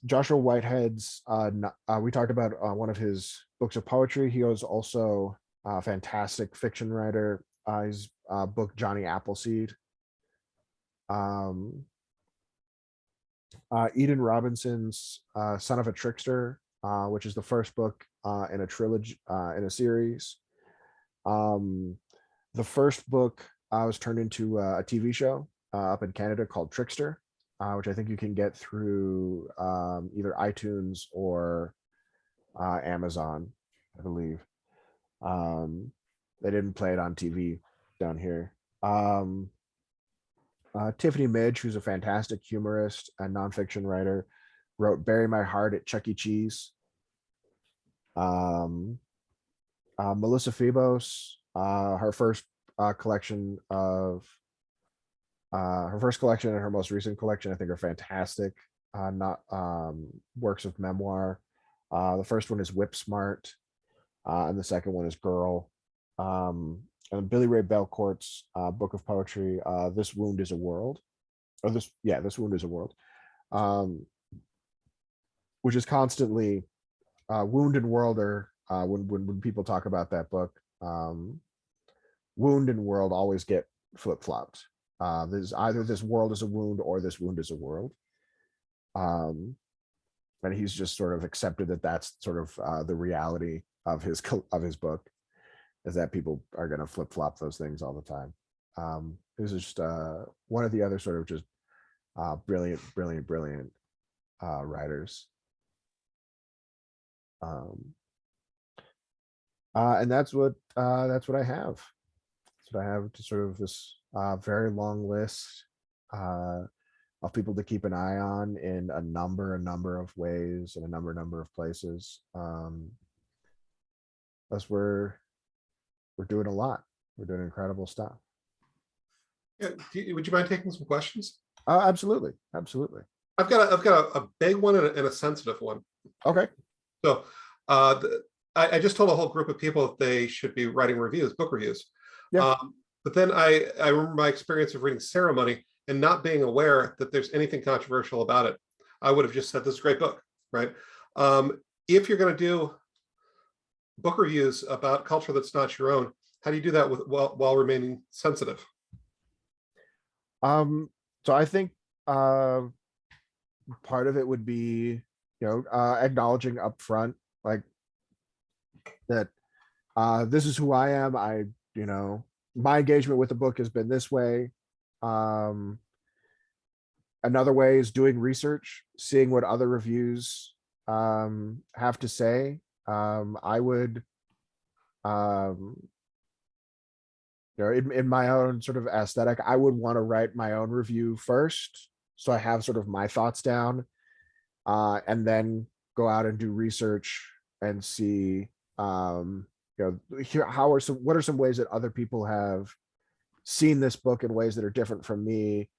Joshua Whitehead's we talked about one of his books of poetry. He was also a fantastic fiction writer. His book Johnny Appleseed. Eden Robinson's Son of a Trickster, which is the first book in a trilogy, in a series. The first book was turned into a TV show up in Canada called Trickster, which I think you can get through either iTunes or Amazon, I believe. They didn't play it on TV down here. Tiffany Midge, who's a fantastic humorist and nonfiction writer, wrote Bury My Heart at Chuck E. Cheese. Melissa Phoebos, her first collection and her most recent collection, I think, are fantastic. Not works of memoir. The first one is Whip Smart, and the second one is Girl. And Billy Ray Belcourt's book of poetry, This Wound is a World, This Wound is a World, which is constantly wound and world are when people talk about that book, wound and world always get flip-flopped. There's either this world is a wound or this wound is a world. And he's just sort of accepted that that's sort of the reality of his book, is that people are going to flip-flop those things all the time. This is just one of the other sort of just brilliant writers. And that's what I have. That's what I have, to sort of this very long list of people to keep an eye on in a number of ways, in a number of places. Plus we're doing a lot. We're doing incredible stuff. Yeah, would you mind taking some questions? Absolutely. I've got a big one and a sensitive one. Okay. So I just told a whole group of people that they should be writing book reviews. Yeah. But then I remember my experience of reading Ceremony and not being aware that there's anything controversial about it. I would have just said, this is a great book, right? If you're going to do book reviews about culture that's not your own, how do you do that while remaining sensitive? So I think part of it would be, acknowledging upfront, like, that this is who I am. My engagement with the book has been this way. Another way is doing research, seeing what other reviews have to say. I would, in my own sort of aesthetic, I would want to write my own review first, so I have sort of my thoughts down, and then go out and do research and see, what are some ways that other people have seen this book in ways that are different from me,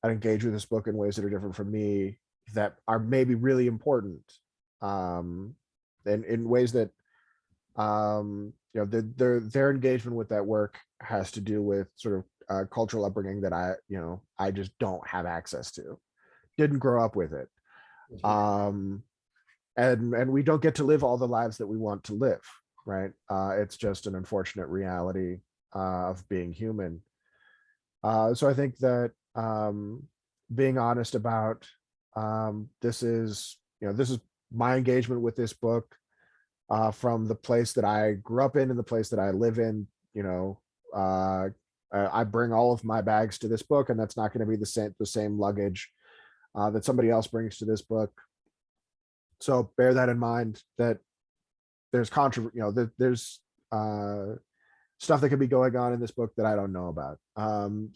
and engage with this book in ways that are different from me, that are maybe really important, and in ways that their engagement with that work has to do with sort of cultural upbringing that I just don't have access to, didn't grow up with it. And we don't get to live all the lives that we want to live, right? It's just an unfortunate reality of being human. So I think that being honest about this is my engagement with this book, from the place that I grew up in and the place that I live in. I bring all of my bags to this book, and that's not going to be the same luggage that somebody else brings to this book. So bear that in mind, that there's there's stuff that could be going on in this book that I don't know about.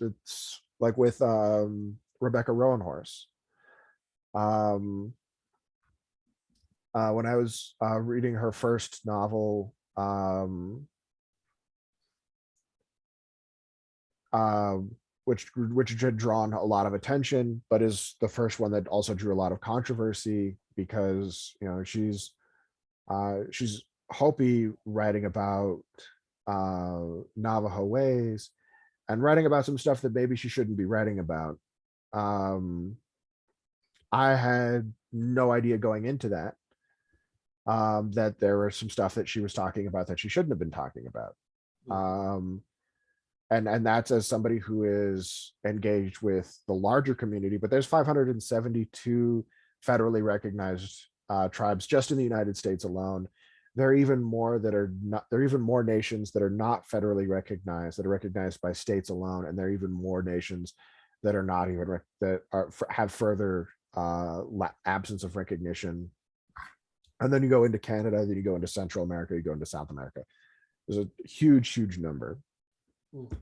It's like with Rebecca Roanhorse. When I was reading her first novel, which had drawn a lot of attention, but is the first one that also drew a lot of controversy, because she's Hopi, writing about Navajo ways, and writing about some stuff that maybe she shouldn't be writing about. I had no idea going into that, that there was some stuff that she was talking about that she shouldn't have been talking about. And that's as somebody who is engaged with the larger community, but there's 572 federally recognized tribes just in the United States alone. There are even more nations that are not federally recognized, that are recognized by states alone, and there are even more nations that are not even have further absence of recognition. And then you go into Canada, then you go into Central America, you go into South America. There's a huge number.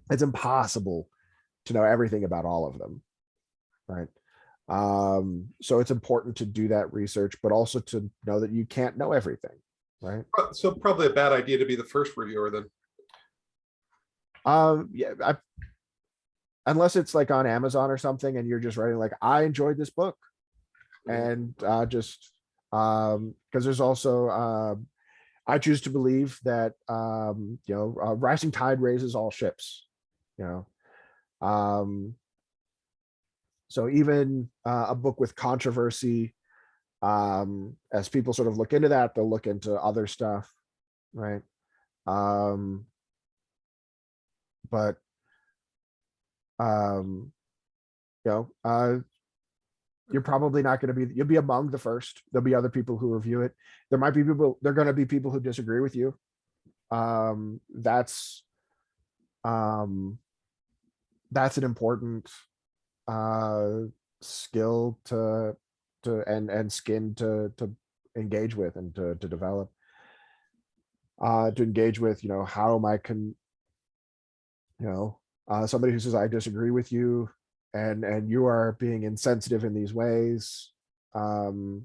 It's impossible to know everything about all of them, right? So it's important to do that research, but also to know that you can't know everything, right? So probably a bad idea to be the first reviewer then. Yeah, unless it's like on Amazon or something, and you're just writing like, I enjoyed this book, and just because there's also I choose to believe that rising tide raises all ships, you know. So even a book with controversy, as people sort of look into that, they'll look into other stuff, right? But you're probably not going to be, you'll be among the first. There'll be other people who review it. There might be people, there are going to be people who disagree with you. That's an important skill to and skin to engage with and to develop. To engage with, how am I somebody who says I disagree with you, and you are being insensitive in these ways, to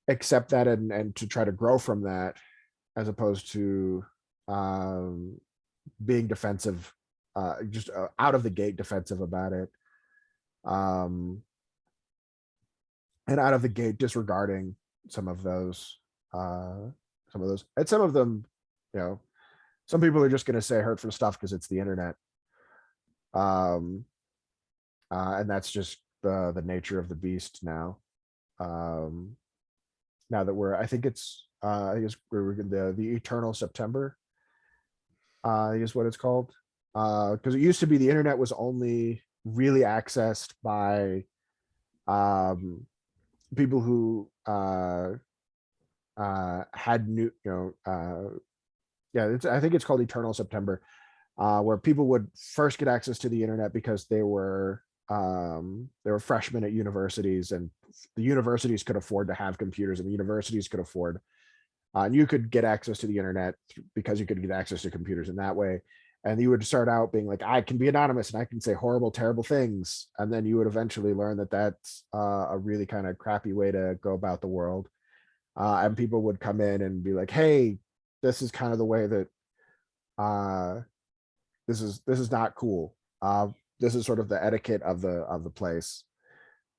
accept that and to try to grow from that, as opposed to being defensive, just out of the gate defensive about it, and out of the gate disregarding some of those, and some of them, some people are just going to say hurtful stuff because it's the internet. And that's just the nature of the beast now. Now that we're, I think we're in the eternal September, is what it's called. Because it used to be the internet was only really accessed by people who had new, I think it's called Eternal September, where people would first get access to the internet because they were freshmen at universities, and the universities could afford to have computers, and the universities could afford, and you could get access to the internet because you could get access to computers in that way. And you would start out being like, I can be anonymous and I can say horrible, terrible things. And then you would eventually learn that that's a really kind of crappy way to go about the world. And people would come in and be like, hey, this is kind of the way that this is not cool. This is sort of the etiquette of the place.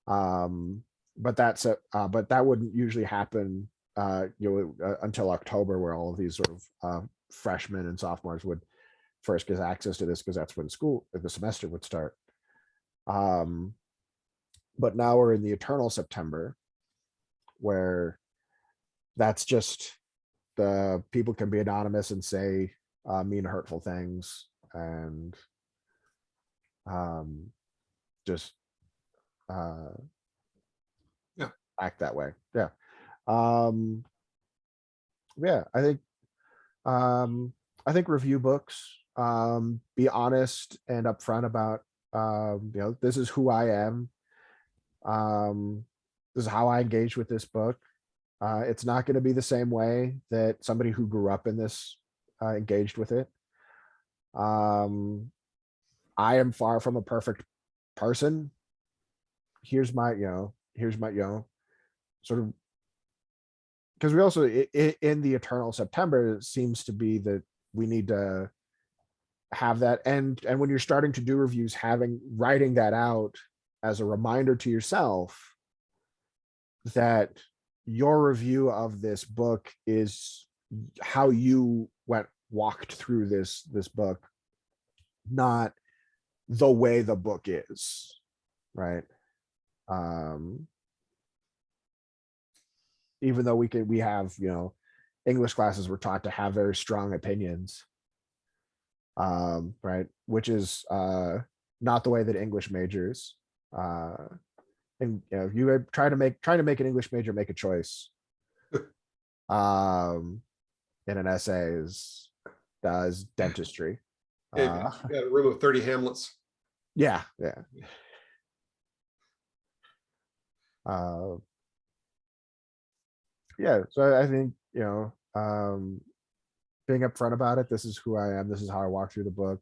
But that wouldn't usually happen until October, where all of these sort of freshmen and sophomores would first get access to this, because that's when the semester would start. But now we're in the eternal September, where that's just, the people can be anonymous and say mean, hurtful things, and just act that way. I think review books, be honest and upfront about, this is who I am, this is how I engage with this book. It's not going to be the same way that somebody who grew up in this engaged with it. I am far from a perfect person. Here's my sort of, because we also, in the eternal September, it seems to be that we need to have that, and when you're starting to do reviews, writing that out as a reminder to yourself that your review of this book is how you walked through this book, not the way the book is, right? Even though we have, English classes, we're taught to have very strong opinions, right? Which is not the way that English majors, and you trying to make an English major make a choice in an essay does dentistry. A room of 30 Hamlets. Yeah. So I think, being upfront about it, this is who I am, this is how I walk through the book,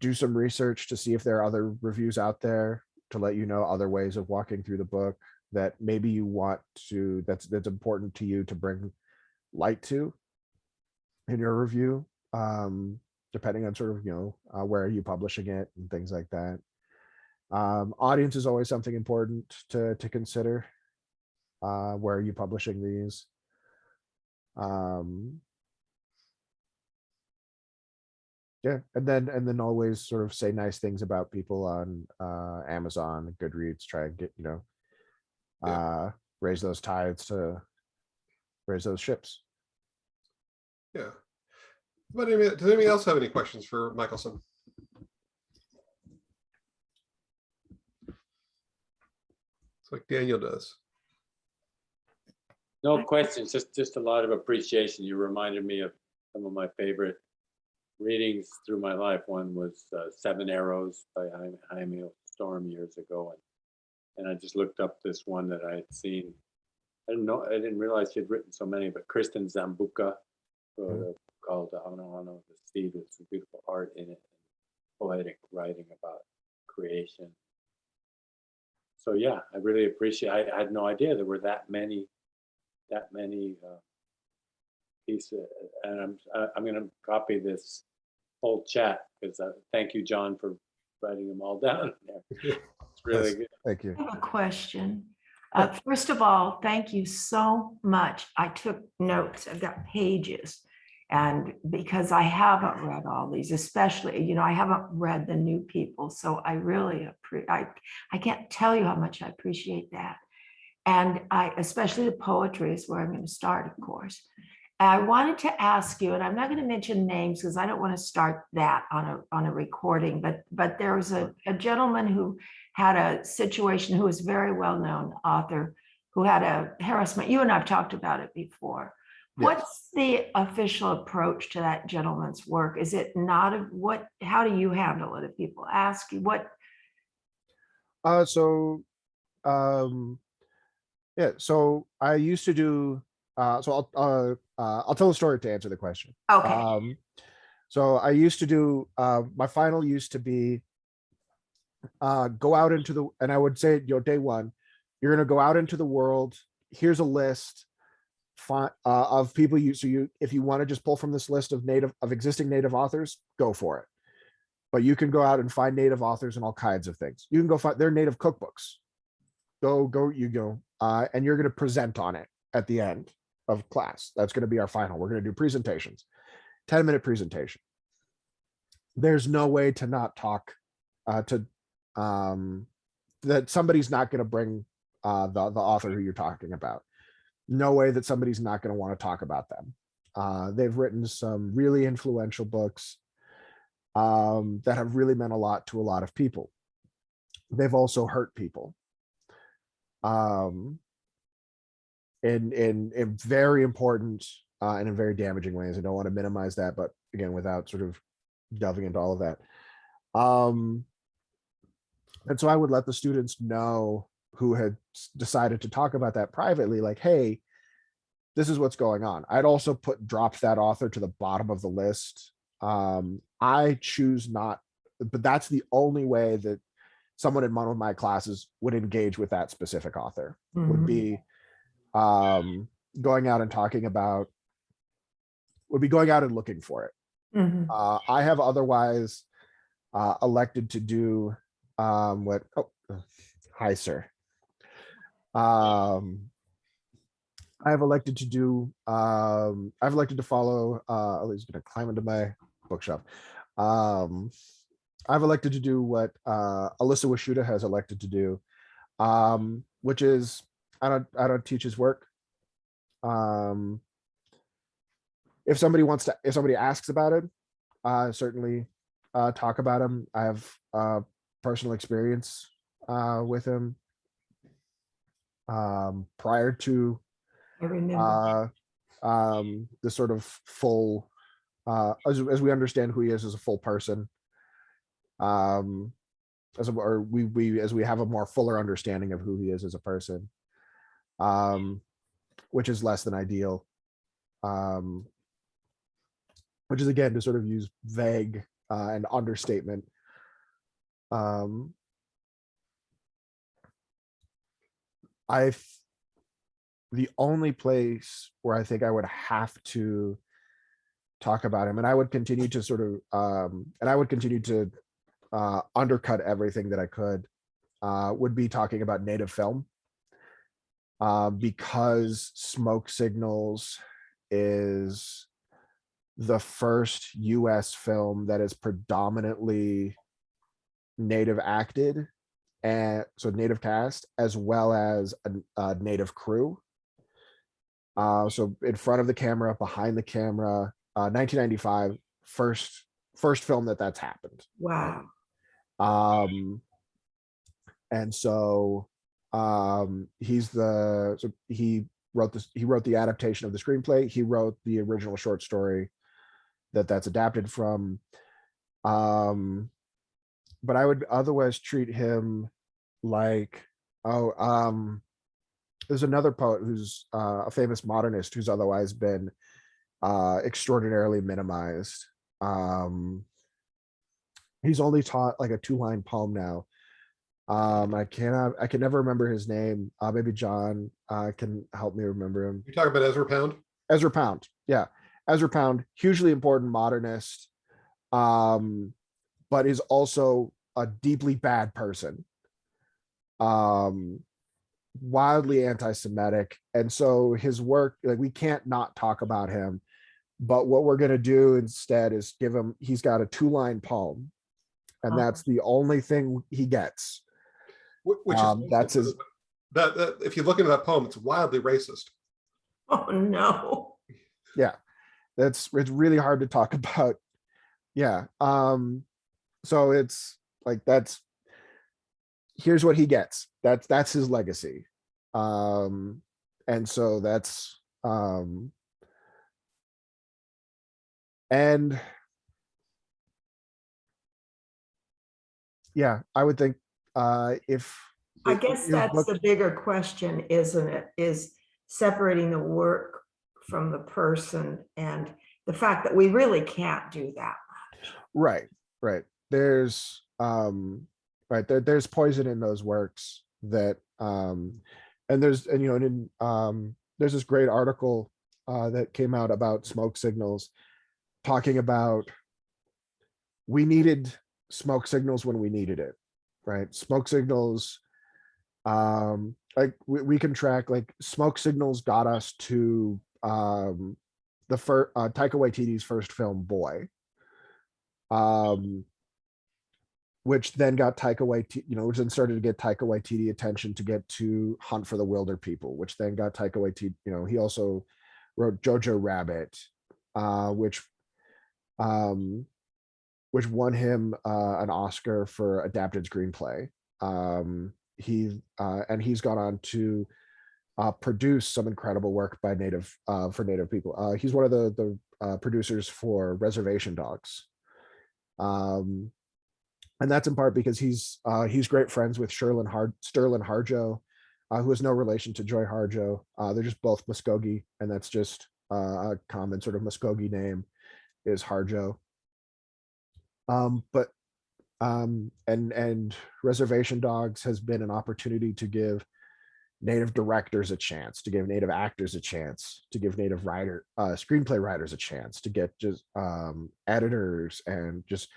do some research to see if there are other reviews out there to let you know other ways of walking through the book that maybe you want to, that's important to you to bring light to in your review, depending on sort of, where are you publishing it and things like that. Audience is always something important to consider. Where are you publishing these? Yeah, and then always sort of say nice things about people on Amazon, Goodreads. Try and get raise those tides to raise those ships. Yeah. But does anybody else have any questions for Michaelsun? It's like Daniel does. No questions, just a lot of appreciation. You reminded me of some of my favorite readings through my life. One was Seven Arrows by Jaime Storm years ago, and I just looked up this one that I had seen. I didn't realize she had written so many, but Kristen Zambuca wrote a called "Ono the Seed" with some beautiful art in it, and poetic writing about creation. So yeah, I really appreciate. I had no idea there were that many pieces, and I'm going to copy this whole chat because thank you, John, for writing them all down there. It's really good. Thank you. I have a question. First of all, thank you so much. I took notes. I've got pages, and because I haven't read all these, especially, I haven't read the new people, so I really I can't tell you how much I appreciate that. And especially the poetry is where I'm going to start, of course. I wanted to ask you, and I'm not going to mention names because I don't want to start that on a recording, but there was a gentleman who had a situation, who was a very well-known author, who had a harassment. You and I've talked about it before. Yes. What's the official approach to that gentleman's work? Is it not how do you handle it if people ask you what? Yeah, so I used to do, so I'll tell a story to answer the question. Okay. So I used to do, my final used to be, go out into and I would say, day one, you're going to go out into the world. Here's a list of people if you want to just pull from this list of existing native authors, go for it. But you can go out and find native authors and all kinds of things. You can go find their native cookbooks. Go. And you're going to present on it at the end of class. That's going to be our final. We're going to do presentations, 10-minute presentation. There's no way to not talk that somebody's not going to bring the author who you're talking about. No way that somebody's not going to want to talk about them. They've written some really influential books that have really meant a lot to a lot of people. They've also hurt people. In very important and in very damaging ways. I don't want to minimize that, but again, without sort of delving into all of that. And so I would let the students know who had decided to talk about that privately, like, hey, this is what's going on. I'd also dropped that author to the bottom of the list. I choose not, but that's the only way that someone in one of my classes would engage with that specific author, would be going out and looking for it. I have otherwise elected to do hi sir. I've elected to follow he's gonna climb into my bookshelf. I've elected to do what Alyssa Washington has elected to do, which is I don't teach his work. If somebody asks about it, certainly talk about him. I have personal experience with him prior to I remember. The sort of full as we understand who he is as a full person. As we have a more fuller understanding of who he is as a person, which is less than ideal, which is again to sort of use vague an understatement. The only place where I think I would have to talk about him, and I would continue to sort of, undercut everything that I could, would be talking about native film, because Smoke Signals is the first US film that is predominantly native acted, and so native cast as well as a native crew. So in front of the camera, behind the camera, 1995, first film that's happened. Wow. And so he wrote the adaptation of the screenplay. He wrote the original short story that's adapted from. But I would otherwise treat him like, there's another poet who's a famous modernist who's otherwise been extraordinarily minimized. He's only taught like a 2-line poem now. I can never remember his name. Maybe John can help me remember him. You're talking about Ezra Pound? Ezra Pound, yeah. Ezra Pound, hugely important modernist, but is also a deeply bad person, wildly anti-Semitic. And so his work, like, we can't not talk about him, but what we're going to do instead is he's got a 2-line poem, and that's the only thing he gets. Which is that's his. That if you look into that poem, it's wildly racist. Oh no. Yeah, it's really hard to talk about. Yeah. So it's like, here's what he gets. That's his legacy. And so that's and yeah, I would think I guess that's the bigger question, isn't it? Is separating the work from the person, and the fact that we really can't do that much. Right. There's there's poison in those works that there's this great article that came out about Smoke Signals, talking about we needed smoke signals when we needed it, right? Smoke signals, like we can track, like, Smoke Signals got us to the first Taika Waititi's first film, Boy, which then got Taika Waititi, which then started to get Taika Waititi attention to get to Hunt for the Wilder People, which then got Taika Waititi, he also wrote Jojo Rabbit, which won him an Oscar for adapted screenplay. He's gone on to produce some incredible work by for Native people. He's one of the producers for Reservation Dogs. And that's in part because he's great friends with Sterling Harjo, who is no relation to Joy Harjo. They're just both Muskogee, and that's just a common sort of Muskogee name is Harjo. And Reservation Dogs has been an opportunity to give Native directors a chance, to give Native actors a chance, to give Native screenplay writers a chance, to get just editors, and just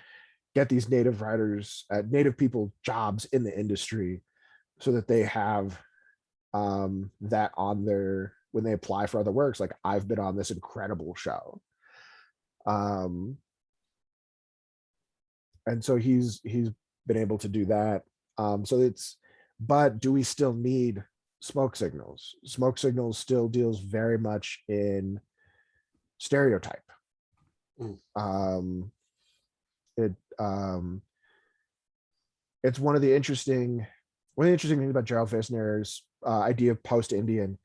get these Native writers, Native people, jobs in the industry, so that they have that on their, when they apply for other works. Like, I've been on this incredible show. And so he's been able to do that. But do we still need Smoke Signals? Smoke Signals still deals very much in stereotype. It's one of the interesting things about Gerald Fisner's idea of post-Indian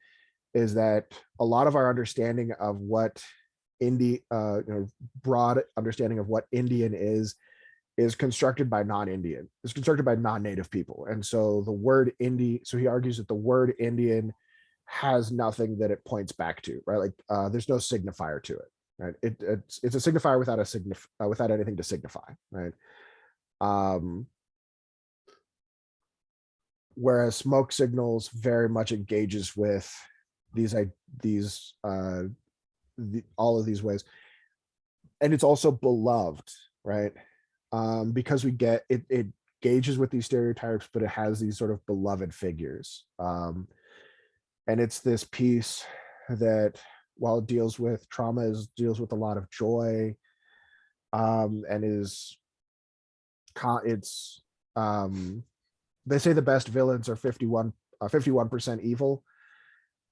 is that a lot of our understanding of what broad understanding of what Indian is constructed by non-Indian. It's constructed by non-native people. And so the word so he argues that the word Indian has nothing that it points back to, right? Like, there's no signifier to it. right? It's a signifier without without anything to signify, right? Whereas smoke signals very much engages with all of these ways, and it's also beloved, right? Because we get it gauges with these stereotypes, but it has these sort of beloved figures, and it's this piece that, while it deals with trauma, deals with a lot of joy, and it's they say the best villains are 51% evil,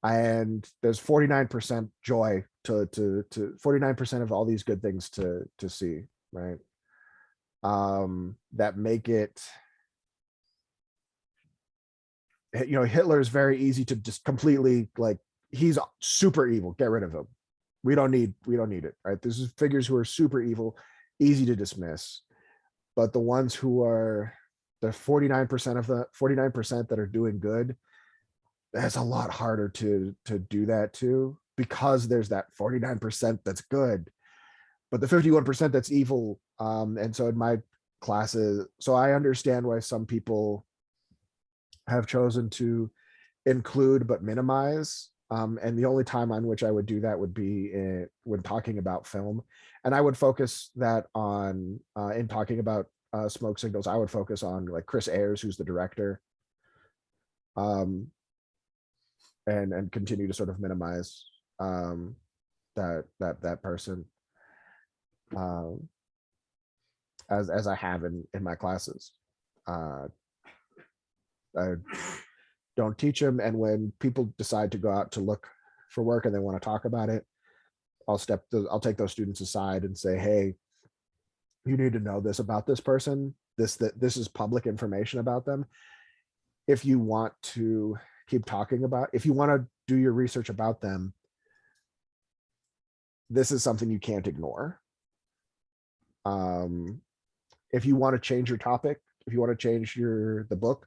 and there's 49% joy to 49% of all these good things to see, right? That make it, Hitler is very easy to just completely, like, he's super evil, get rid of him, we don't need it, right? This is figures who are super evil, easy to dismiss. But the ones who are the 49% that are doing good, that's a lot harder to do that to, because there's that 49% that's good, but the 51% that's evil. And so in my classes, so I understand why some people have chosen to include but minimize. And the only time on which I would do that would be when talking about film. And I would focus that on, in talking about smoke signals, I would focus on like Chris Ayers, who's the director, and continue to sort of minimize that person, as I have in my classes. I don't teach them, and when people decide to go out to look for work and they want to talk about it, I'll take those students aside and say, hey, you need to know this about this person. This is public information about them. If you want to keep talking about, if you want to do your research about them, this is something you can't ignore. If you want to change your topic, if you want to change the book,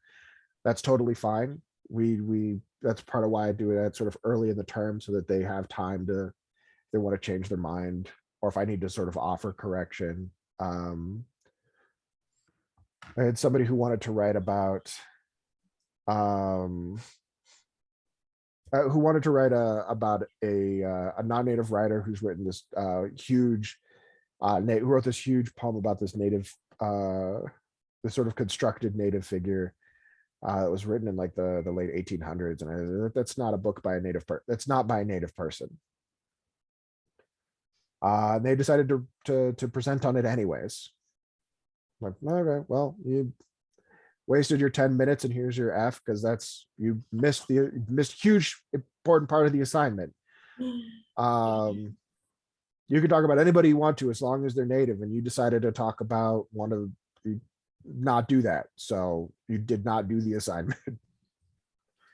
that's totally fine. That's part of why I do it sort of early in the term, so that they have time to, if they want to change their mind, or if I need to sort of offer correction. I had somebody who wanted to write about, about a non-native writer who's written this huge, who wrote this huge poem about this native, this sort of constructed native figure. It was written in like the late 1800s, and that's not a book by a native person. That's not by a native person. They decided to present on it anyways. Like, okay, well, you wasted your 10 minutes, and here's your F, because you missed huge important part of the assignment. You can talk about anybody you want to, as long as they're native, and you decided to talk about not do that, so you did not do the assignment.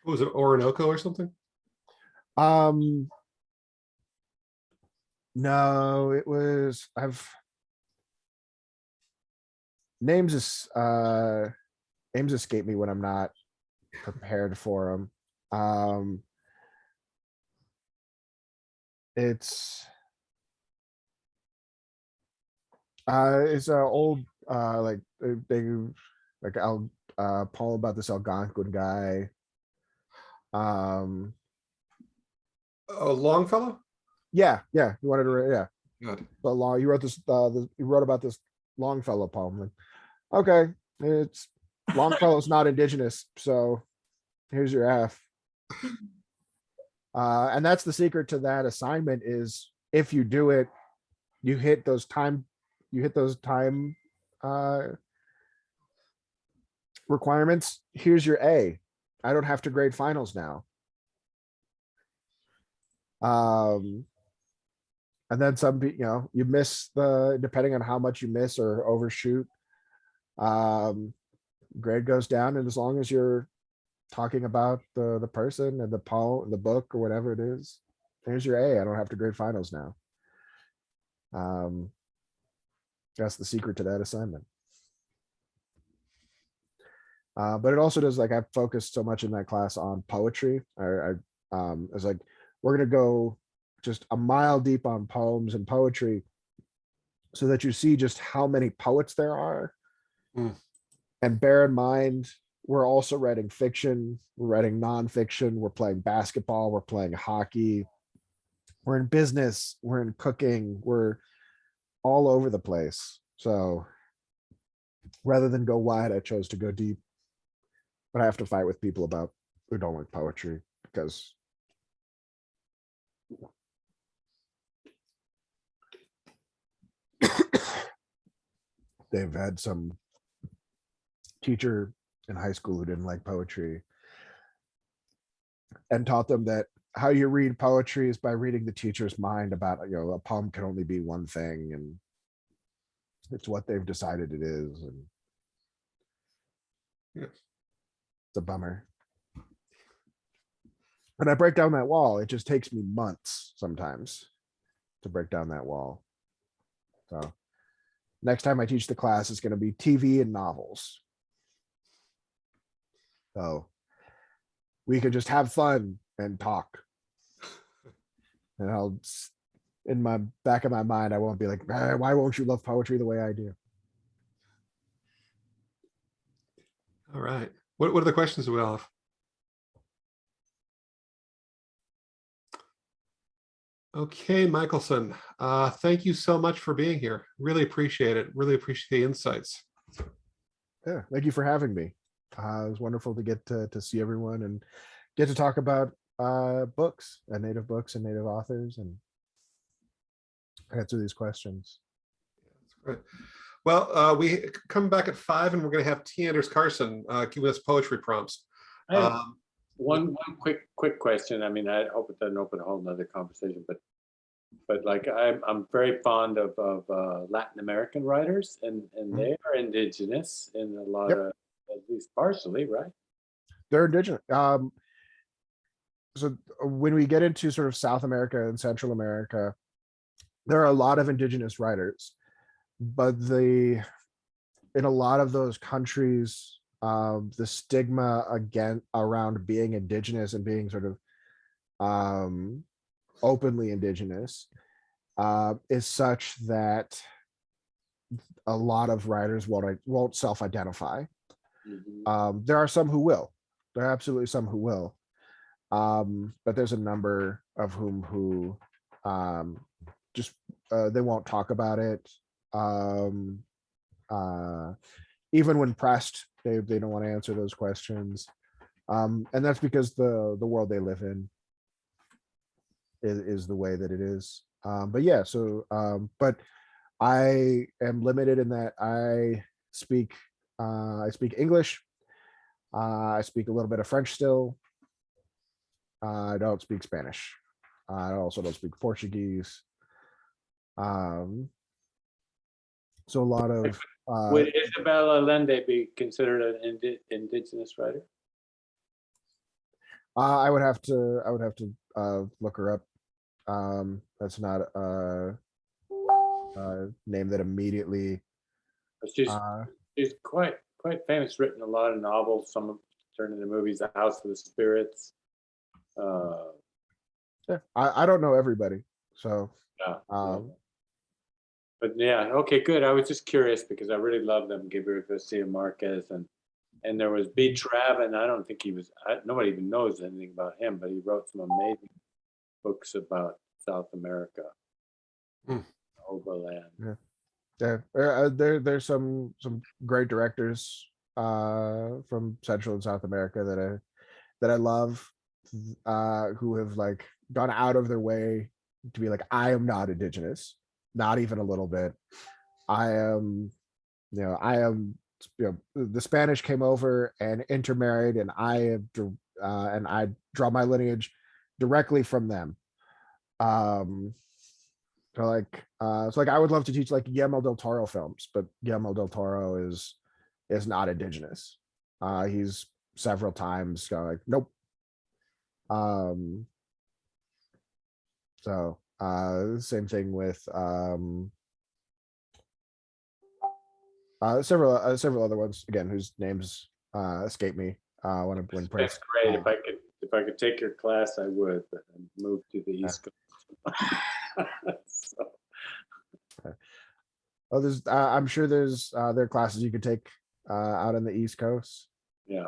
What was it, Orinoco or something? No, it was, names escape me when I'm not prepared for them. It's an old like poem about this Algonquin guy. Longfellow? Yeah, you wanted to, yeah. God. But long, you wrote this, you wrote about this Longfellow poem. Like, okay, it's Longfellow's not indigenous, so here's your F. And that's the secret to that assignment, is if you do it, you hit those time requirements. Here's your A. I don't have to grade finals now. And then some, you miss depending on how much you miss or overshoot, grade goes down. And as long as you're talking about the person and the poem, the book, or whatever it is, there's your A. I don't have to grade finals now. That's the secret to that assignment. But it also does, like, I focused so much in that class on poetry. I was like, we're gonna go just a mile deep on poems and poetry, so that you see just how many poets there are. Mm. And bear in mind, we're also writing fiction, we're writing nonfiction, we're playing basketball, we're playing hockey, we're in business, we're in cooking, we're all over the place. So rather than go wide, I chose to go deep. But I have to fight with people about who don't like poetry, because they've had some teacher in high school who didn't like poetry and taught them that how you read poetry is by reading the teacher's mind about, a poem can only be one thing, and it's what they've decided it is. And Yeah. it's a bummer. When I break down that wall, it just takes me months sometimes to break down that wall. So next time I teach the class, it's going to be TV and novels. So we can just have fun and talk. And I'll, in my back of my mind, I won't be like, why won't you love poetry the way I do? All right. What are the questions we all have? Okay, Michaelsun, thank you so much for being here. Really appreciate it. Really appreciate the insights. Yeah, thank you for having me. It was wonderful to get to see everyone and get to talk about books and native authors and answer these questions. That's great. Well, we come back at 5 and we're going to have T. Anders Carson giving us poetry prompts. I have one quick question. I mean, I hope it doesn't open a whole nother conversation, but like I'm very fond of Latin American writers, and they are indigenous in a lot of, at least partially, right? They're indigenous. So when we get into sort of South America and Central America, there are a lot of indigenous writers, but in a lot of those countries, the stigma around being indigenous and being sort of openly indigenous is such that a lot of writers won't self-identify. Mm-hmm. There are some who will. There are absolutely some who will. But there's a number of who just they won't talk about it. Even when pressed, they don't want to answer those questions. And that's because the world they live in is the way that it is. But yeah, so but I am limited in that I speak English. I speak a little bit of French still. I don't speak Spanish. I also don't speak Portuguese. So a lot of would Isabel Allende be considered an indigenous writer? I would have to look her up. That's not a name that immediately. She's quite famous. Written a lot of novels. Some of turned into movies. The House of the Spirits. Yeah, I don't know everybody, so but yeah, okay, good. I was just curious because I really love them, Gabriel Garcia Marquez, and there was B. Traven. I don't think nobody even knows anything about him, but he wrote some amazing books about South America, Overland. Yeah, there's some great directors from Central and South America that I love, who have like gone out of their way to be like, I am not indigenous, not even a little bit. I am, the Spanish came over and intermarried, and I draw my lineage directly from them. So I would love to teach like Guillermo del Toro films, but Guillermo del Toro is not indigenous. He's several times like, nope. Same thing with several other ones again whose names escape me when That's great. If I could take your class, I would, but I moved to the East Coast. So, Oh, there's I'm sure there's there are classes you could take out on the East Coast. yeah.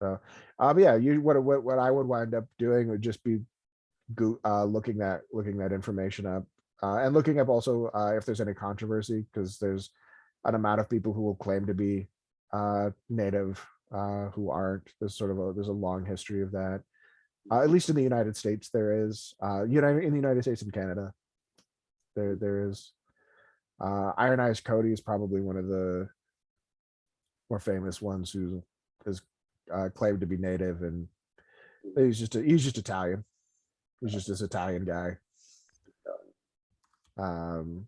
So, but yeah, you what I would wind up doing would just be looking that information up and looking up also if there's any controversy, because there's an amount of people who will claim to be native who aren't. There's a long history of that. At least in the United States, there is. In the United States and Canada, there is. Iron Eyes Cody is probably one of the more famous ones who is claimed to be native, and he's just Italian. He's just this Italian guy. The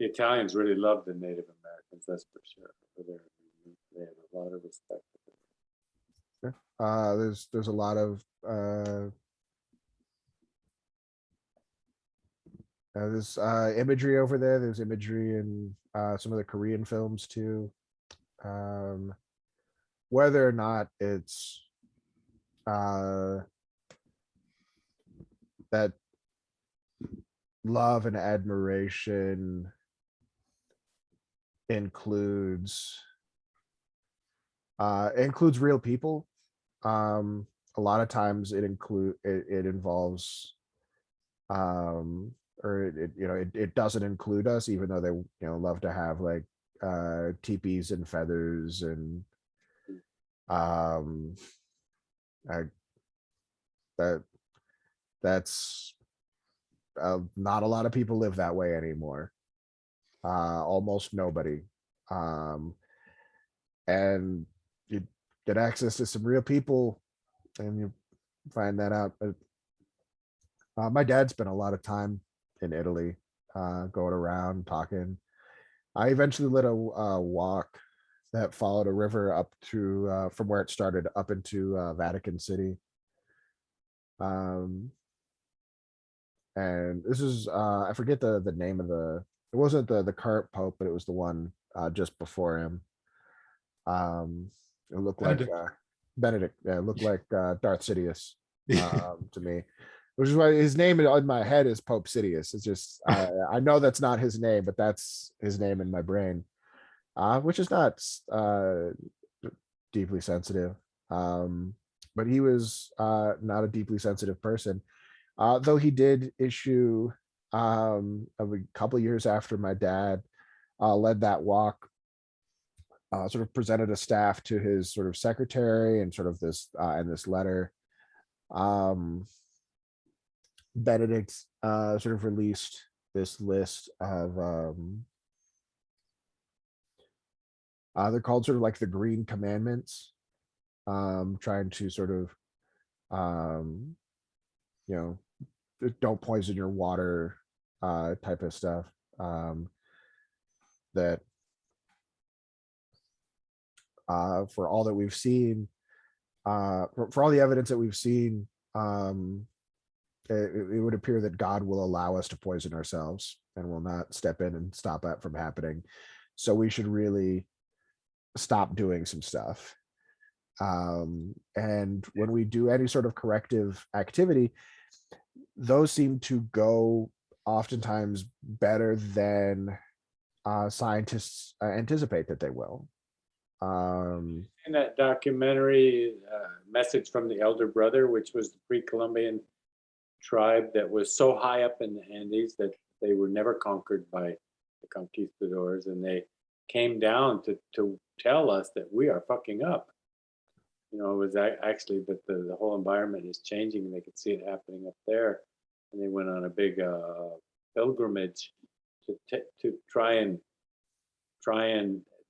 Italians really love the Native Americans, that's for sure. They have a lot of respect. There's a lot of there's imagery over there. There's imagery in some of the Korean films too. Whether or not it's that love and admiration includes real people. A lot of times it involves or it doesn't include us, even though they love to have like teepees and feathers and that's not a lot of people live that way anymore. Almost nobody. And you get access to some real people and you find that out. My dad spent a lot of time in Italy, going around talking. I eventually led a walk that followed a river up to from where it started up into Vatican City. And this is I forget the name of it wasn't the current pope, but it was the one just before him. It looked like Benedict. Yeah, it looked like Darth Sidious to me, which is why his name in my head is Pope Sidious. It's just I know that's not his name, but that's his name in my brain, which is not deeply sensitive. But he was not a deeply sensitive person, though he did issue a couple years after my dad led that walk. Sort of presented a staff to his sort of secretary and sort of this in this letter. Benedict sort of released this list of they're called sort of like the Green Commandments, trying to sort of don't poison your water type of stuff, that for all that we've seen, for all the evidence that we've seen, it would appear that God will allow us to poison ourselves and will not step in and stop that from happening. So we should really stop doing some stuff. And when we do any sort of corrective activity, those seem to go oftentimes better than scientists anticipate that they will. In that documentary, Message from the Elder Brother, which was the pre-Columbian tribe that was so high up in the Andes that they were never conquered by the conquistadors, and they came down to tell us that we are fucking up. It was actually that the whole environment is changing, and they could see it happening up there, and they went on a big pilgrimage to try and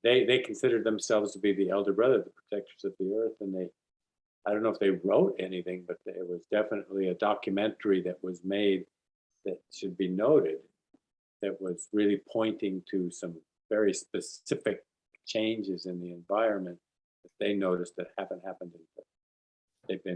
they considered themselves to be the elder brother, the protectors of the earth, and I don't know if they wrote anything, but it was definitely a documentary that was made that should be noted, that was really pointing to some very specific changes in the environment that they noticed that haven't happened. They've been